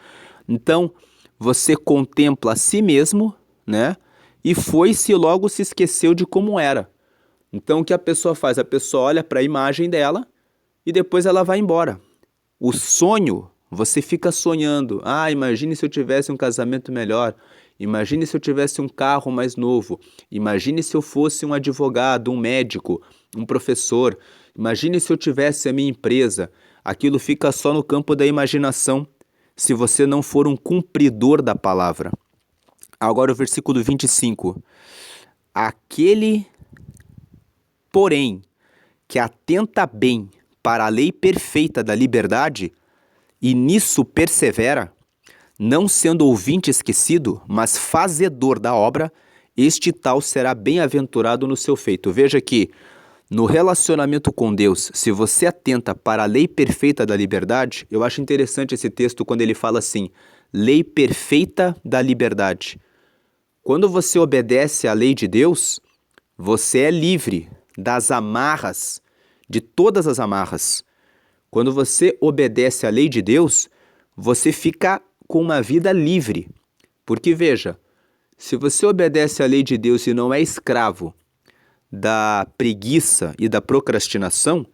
Então, você contempla a si mesmo, né? E foi-se e logo se esqueceu de como era. Então o que a pessoa faz? A pessoa olha para a imagem dela e depois ela vai embora. O sonho, você fica sonhando. Ah, imagine se eu tivesse um casamento melhor. Imagine se eu tivesse um carro mais novo. Imagine se eu fosse um advogado, um médico, um professor. Imagine se eu tivesse a minha empresa. Aquilo fica só no campo da imaginação, se você não for um cumpridor da palavra. Agora o versículo 25. Aquele, porém, que atenta bem para a lei perfeita da liberdade e nisso persevera, não sendo ouvinte esquecido, mas fazedor da obra, este tal será bem-aventurado no seu feito. Veja que no relacionamento com Deus, se você atenta para a lei perfeita da liberdade, eu acho interessante esse texto quando ele fala assim, lei perfeita da liberdade. Quando você obedece à lei de Deus, você é livre das amarras, de todas as amarras. Quando você obedece à lei de Deus, você fica com uma vida livre. Porque veja, se você obedece à lei de Deus e não é escravo da preguiça e da procrastinação,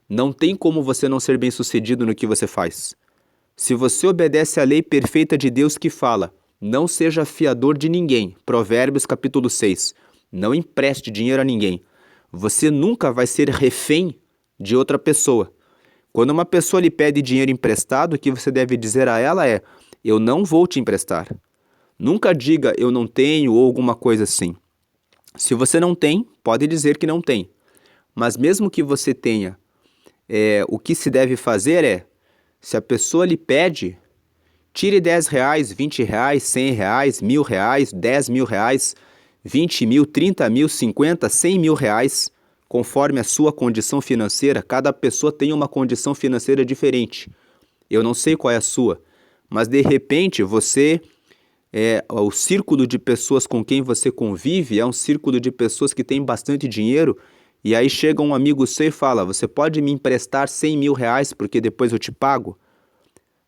não tem como você não ser bem-sucedido no que você faz. Se você obedece à lei perfeita de Deus que fala, não seja fiador de ninguém, Provérbios capítulo 6, não empreste dinheiro a ninguém, você nunca vai ser refém de outra pessoa. Quando uma pessoa lhe pede dinheiro emprestado, o que você deve dizer a ela é, eu não vou te emprestar. Nunca diga eu não tenho ou alguma coisa assim. Se você não tem, pode dizer que não tem. Mas mesmo que você tenha, o que se deve fazer é, se a pessoa lhe pede, tire R$10, R$20, R$100, R$1.000, R$10.000, R$20.000, R$30.000, R$50.000, R$100.000, conforme a sua condição financeira. Cada pessoa tem uma condição financeira diferente. Eu não sei qual é a sua, mas de repente o círculo de pessoas com quem você convive é um círculo de pessoas que têm bastante dinheiro, e aí chega um amigo seu e fala, você pode me emprestar R$100.000 porque depois eu te pago?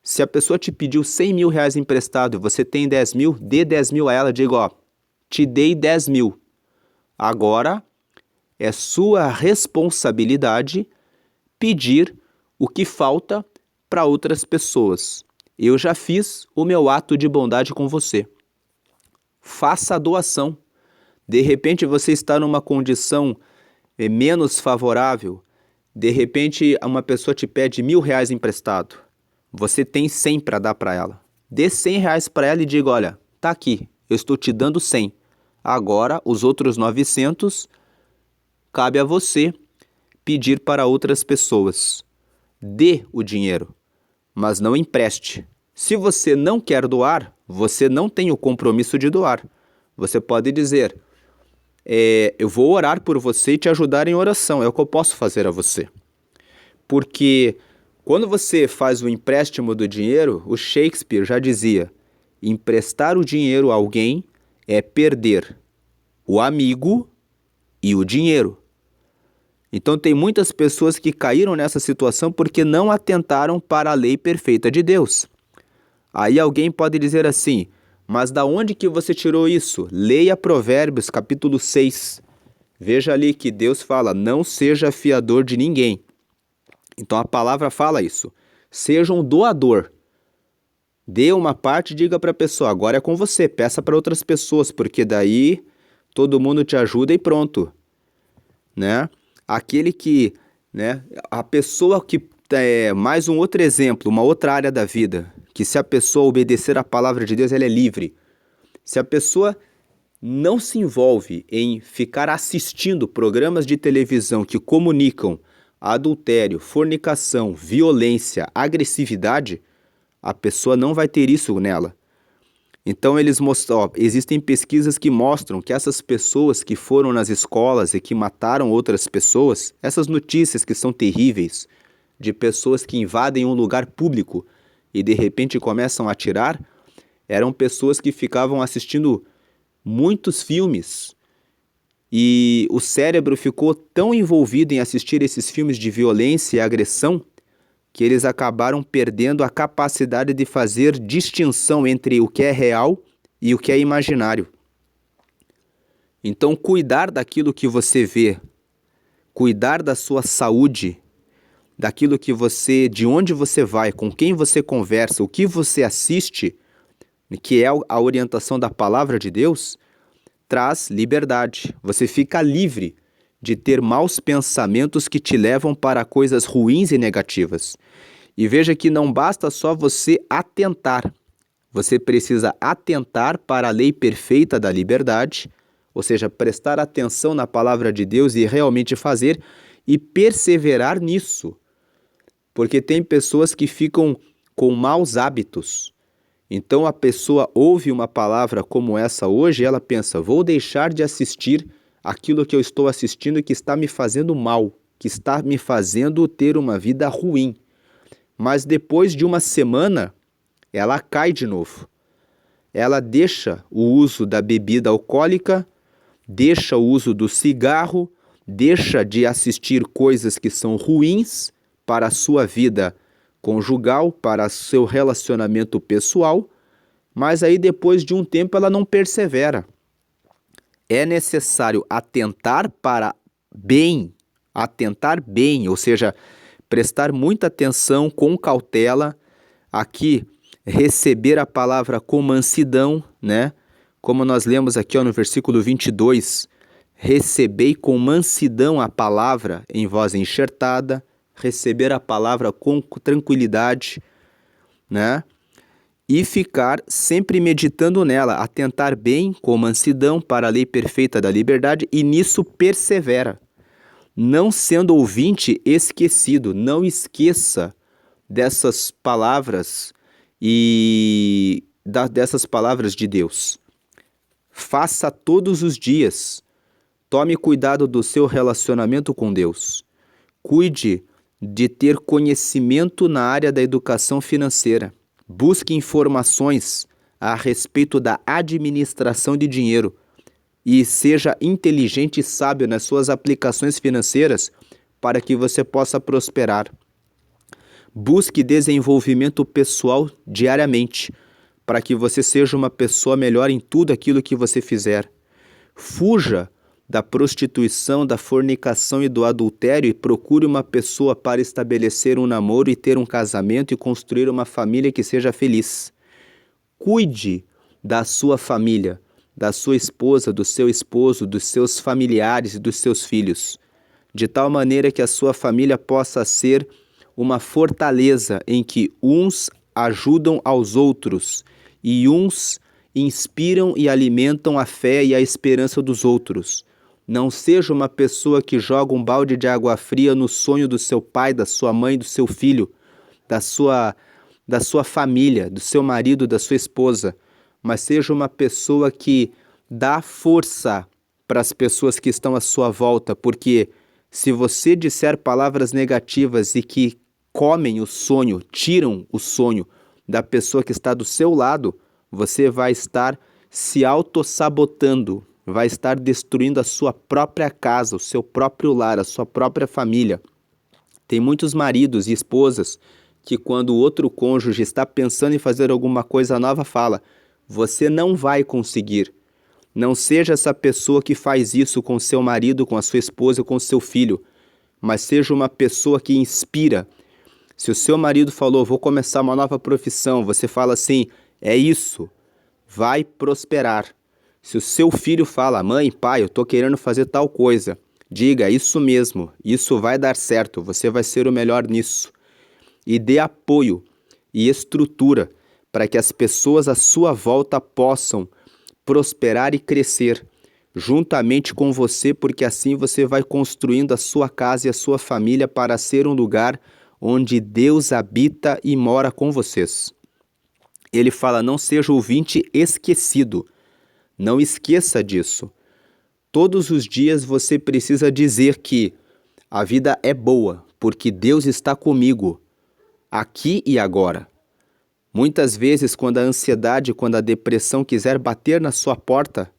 Se a pessoa te pediu R$100.000 emprestado e você tem 10.000, dê 10.000 a ela, diga, ó, te dei 10.000. Agora é sua responsabilidade pedir o que falta para outras pessoas. Eu já fiz o meu ato de bondade com você. Faça a doação. De repente você está numa condição menos favorável. De repente uma pessoa te pede R$1.000 emprestado. Você tem 100 para dar para ela. Dê R$100 para ela e diga, olha, tá aqui, eu estou te dando 100. Agora, os outros 900, cabe a você pedir para outras pessoas. Dê o dinheiro, mas não empreste. Se você não quer doar, você não tem o compromisso de doar. Você pode dizer, eu vou orar por você e te ajudar em oração, é o que eu posso fazer a você. Porque quando você faz o empréstimo do dinheiro, o Shakespeare já dizia, emprestar o dinheiro a alguém é perder o amigo e o dinheiro. Então tem muitas pessoas que caíram nessa situação porque não atentaram para a lei perfeita de Deus. Aí alguém pode dizer assim, mas da onde que você tirou isso? Leia Provérbios capítulo 6. Veja ali que Deus fala, não seja fiador de ninguém. Então a palavra fala isso. Seja um doador. Dê uma parte e diga para a pessoa, agora é com você, peça para outras pessoas, porque daí todo mundo te ajuda e pronto. Né? Aquele que, né, a pessoa que, mais um outro exemplo, uma outra área da vida, que se a pessoa obedecer à palavra de Deus, ela é livre. Se a pessoa não se envolve em ficar assistindo programas de televisão que comunicam adultério, fornicação, violência, agressividade, a pessoa não vai ter isso nela. Então existem pesquisas que mostram que essas pessoas que foram nas escolas e que mataram outras pessoas, essas notícias que são terríveis, de pessoas que invadem um lugar público e de repente começam a atirar, eram pessoas que ficavam assistindo muitos filmes e o cérebro ficou tão envolvido em assistir esses filmes de violência e agressão que eles acabaram perdendo a capacidade de fazer distinção entre o que é real e o que é imaginário. Então, cuidar daquilo que você vê, cuidar da sua saúde, daquilo que você, de onde você vai, com quem você conversa, o que você assiste, que é a orientação da palavra de Deus, traz liberdade. Você fica livre de ter maus pensamentos que te levam para coisas ruins e negativas. E veja que não basta só você atentar. Você precisa atentar para a lei perfeita da liberdade, ou seja, prestar atenção na palavra de Deus e realmente fazer e perseverar nisso. Porque tem pessoas que ficam com maus hábitos. Então a pessoa ouve uma palavra como essa hoje e ela pensa, vou deixar de assistir aquilo que eu estou assistindo que está me fazendo mal, que está me fazendo ter uma vida ruim. Mas depois de uma semana, ela cai de novo. Ela deixa o uso da bebida alcoólica, deixa o uso do cigarro, deixa de assistir coisas que são ruins para a sua vida conjugal, para seu relacionamento pessoal, mas aí depois de um tempo ela não persevera. É necessário atentar bem, ou seja, prestar muita atenção com cautela, aqui receber a palavra com mansidão, né? Como nós lemos aqui no versículo 22, recebei com mansidão a palavra em voz enxertada, receber a palavra com tranquilidade, né? E ficar sempre meditando nela, atentar bem com mansidão para a lei perfeita da liberdade e nisso persevera. Não sendo ouvinte esquecido, não esqueça dessas palavras e dessas palavras de Deus. Faça todos os dias. Tome cuidado do seu relacionamento com Deus. Cuide de ter conhecimento na área da educação financeira. Busque informações a respeito da administração de dinheiro e seja inteligente e sábio nas suas aplicações financeiras para que você possa prosperar. Busque desenvolvimento pessoal diariamente para que você seja uma pessoa melhor em tudo aquilo que você fizer. Fuja da prostituição, da fornicação e do adultério e procure uma pessoa para estabelecer um namoro e ter um casamento e construir uma família que seja feliz. Cuide da sua família, da sua esposa, do seu esposo, dos seus familiares e dos seus filhos, de tal maneira que a sua família possa ser uma fortaleza em que uns ajudam aos outros e uns inspiram e alimentam a fé e a esperança dos outros. Não seja uma pessoa que joga um balde de água fria no sonho do seu pai, da sua mãe, do seu filho, da sua família, do seu marido, da sua esposa, mas seja uma pessoa que dá força para as pessoas que estão à sua volta, porque se você disser palavras negativas e que comem o sonho, tiram o sonho da pessoa que está do seu lado, você vai estar se autossabotando, vai estar destruindo a sua própria casa, o seu próprio lar, a sua própria família. Tem muitos maridos e esposas que quando o outro cônjuge está pensando em fazer alguma coisa nova, fala, você não vai conseguir. Não seja essa pessoa que faz isso com seu marido, com a sua esposa, com seu filho, mas seja uma pessoa que inspira. Se o seu marido falou, vou começar uma nova profissão, você fala assim, é isso, vai prosperar. Se o seu filho fala, mãe, pai, eu estou querendo fazer tal coisa, diga, isso mesmo, isso vai dar certo, você vai ser o melhor nisso. E dê apoio e estrutura para que as pessoas à sua volta possam prosperar e crescer juntamente com você, porque assim você vai construindo a sua casa e a sua família para ser um lugar onde Deus habita e mora com vocês. Ele fala, não seja ouvinte esquecido. Não esqueça disso. Todos os dias você precisa dizer que a vida é boa, porque Deus está comigo, aqui e agora. Muitas vezes, quando a ansiedade, quando a depressão quiser bater na sua porta,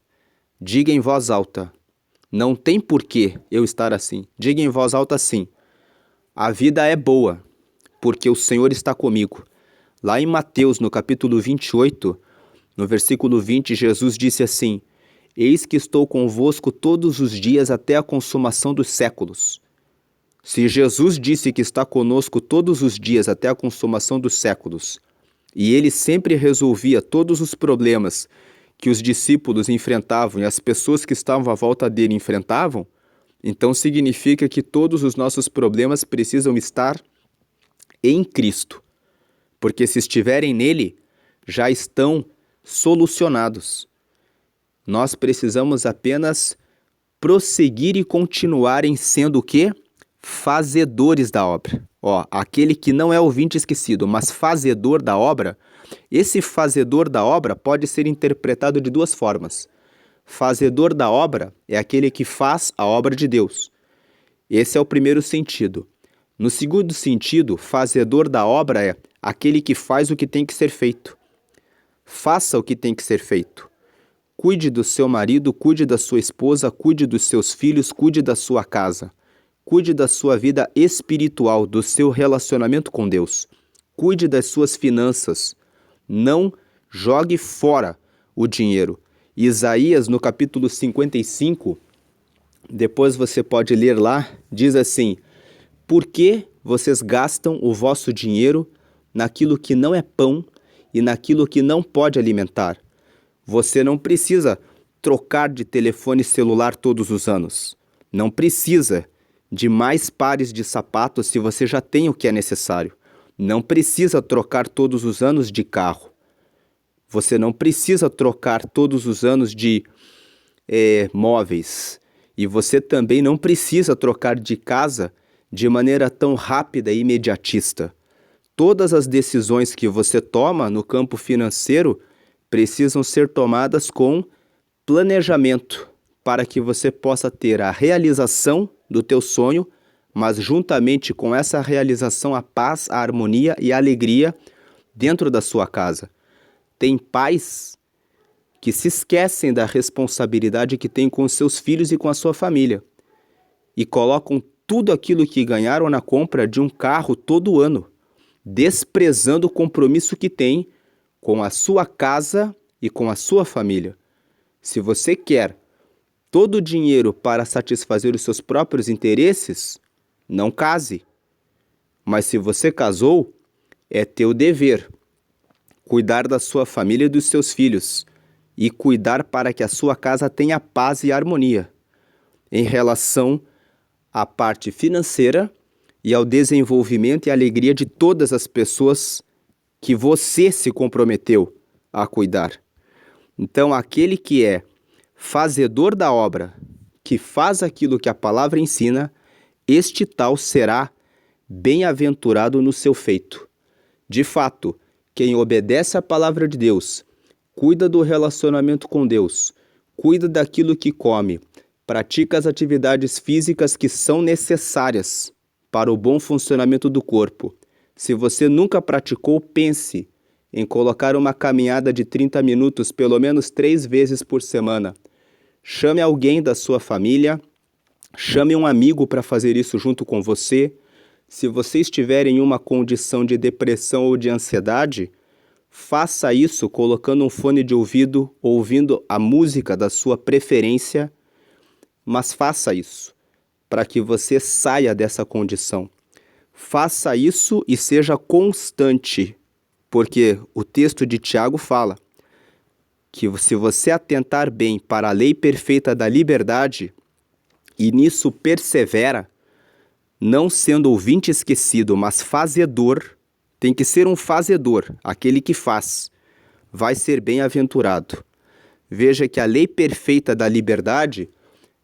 diga em voz alta, não tem porquê eu estar assim. Diga em voz alta assim, a vida é boa, porque o Senhor está comigo. Lá em Mateus, no capítulo 28, no versículo 20, Jesus disse assim: Eis que estou convosco todos os dias até a consumação dos séculos. Se Jesus disse que está conosco todos os dias até a consumação dos séculos, e ele sempre resolvia todos os problemas que os discípulos enfrentavam e as pessoas que estavam à volta dele enfrentavam, então significa que todos os nossos problemas precisam estar em Cristo. Porque se estiverem nele, já estão solucionados. Nós precisamos apenas prosseguir e continuar em sendo o quê? Fazedores da obra. Aquele que não é ouvinte esquecido, mas fazedor da obra, esse fazedor da obra pode ser interpretado de duas formas. Fazedor da obra é aquele que faz a obra de Deus. Esse é o primeiro sentido. No segundo sentido, fazedor da obra é aquele que faz o que tem que ser feito. Faça o que tem que ser feito. Cuide do seu marido, cuide da sua esposa, cuide dos seus filhos, cuide da sua casa. Cuide da sua vida espiritual, do seu relacionamento com Deus. Cuide das suas finanças. Não jogue fora o dinheiro. Isaías, no capítulo 55, depois você pode ler lá, diz assim: Por que vocês gastam o vosso dinheiro naquilo que não é pão e naquilo que não pode alimentar? Você não precisa trocar de telefone celular todos os anos. Não precisa de mais pares de sapatos se você já tem o que é necessário. Não precisa trocar todos os anos de carro. Você não precisa trocar todos os anos de móveis. E você também não precisa trocar de casa de maneira tão rápida e imediatista. Todas as decisões que você toma no campo financeiro precisam ser tomadas com planejamento, para que você possa ter a realização do teu sonho, mas juntamente com essa realização a paz, a harmonia e a alegria dentro da sua casa. Tem pais que se esquecem da responsabilidade que têm com os seus filhos e com a sua família e colocam tudo aquilo que ganharam na compra de um carro todo ano, desprezando o compromisso que tem com a sua casa e com a sua família. Se você quer todo o dinheiro para satisfazer os seus próprios interesses, não case. Mas se você casou, é teu dever cuidar da sua família e dos seus filhos e cuidar para que a sua casa tenha paz e harmonia em relação à parte financeira e ao desenvolvimento e alegria de todas as pessoas que você se comprometeu a cuidar. Então, aquele que é fazedor da obra, que faz aquilo que a palavra ensina, este tal será bem-aventurado no seu feito. De fato, quem obedece à palavra de Deus, cuida do relacionamento com Deus, cuida daquilo que come, pratica as atividades físicas que são necessárias para o bom funcionamento do corpo. Se você nunca praticou, pense em colocar uma caminhada de 30 minutos pelo menos 3 vezes por semana. Chame alguém da sua família, chame um amigo para fazer isso junto com você. Se você estiver em uma condição de depressão ou de ansiedade, faça isso colocando um fone de ouvido, ouvindo a música da sua preferência, mas faça isso para que você saia dessa condição. Faça isso e seja constante, porque o texto de Tiago fala que se você atentar bem para a lei perfeita da liberdade e nisso persevera, não sendo ouvinte esquecido, mas fazedor, tem que ser um fazedor, aquele que faz, vai ser bem-aventurado. Veja que a lei perfeita da liberdade,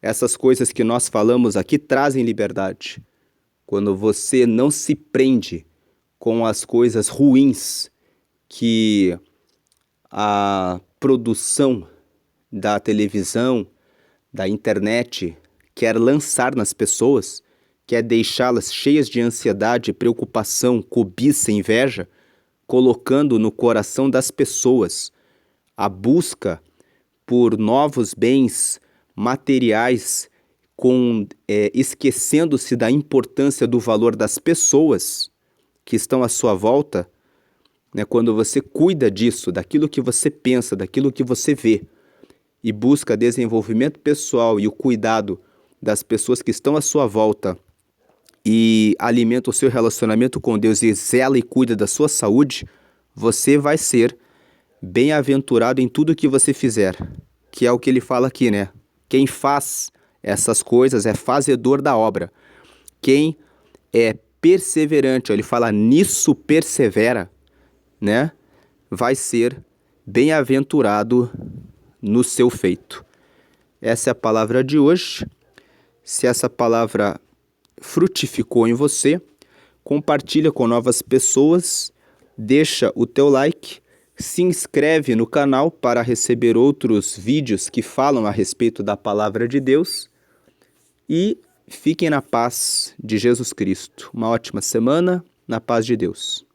essas coisas que nós falamos aqui trazem liberdade. Quando você não se prende com as coisas ruins que a produção da televisão, da internet quer lançar nas pessoas, quer deixá-las cheias de ansiedade, preocupação, cobiça, inveja, colocando no coração das pessoas a busca por novos bens materiais, esquecendo-se da importância do valor das pessoas. que estão à sua volta, né, quando você cuida disso, daquilo que você pensa, daquilo que você vê, e busca desenvolvimento pessoal e o cuidado das pessoas que estão à sua volta, e alimenta o seu relacionamento com Deus e zela e cuida da sua saúde, você vai ser bem-aventurado em tudo que você fizer, que é o que ele fala aqui, né? Quem faz essas coisas é fazedor da obra. Quem é perseverante, ele fala nisso persevera, né? Vai ser bem-aventurado no seu feito. Essa é a palavra de hoje. Se essa palavra frutificou em você, compartilha com novas pessoas, deixa o teu like, se inscreve no canal para receber outros vídeos que falam a respeito da palavra de Deus e fiquem na paz de Jesus Cristo. Uma ótima semana, na paz de Deus.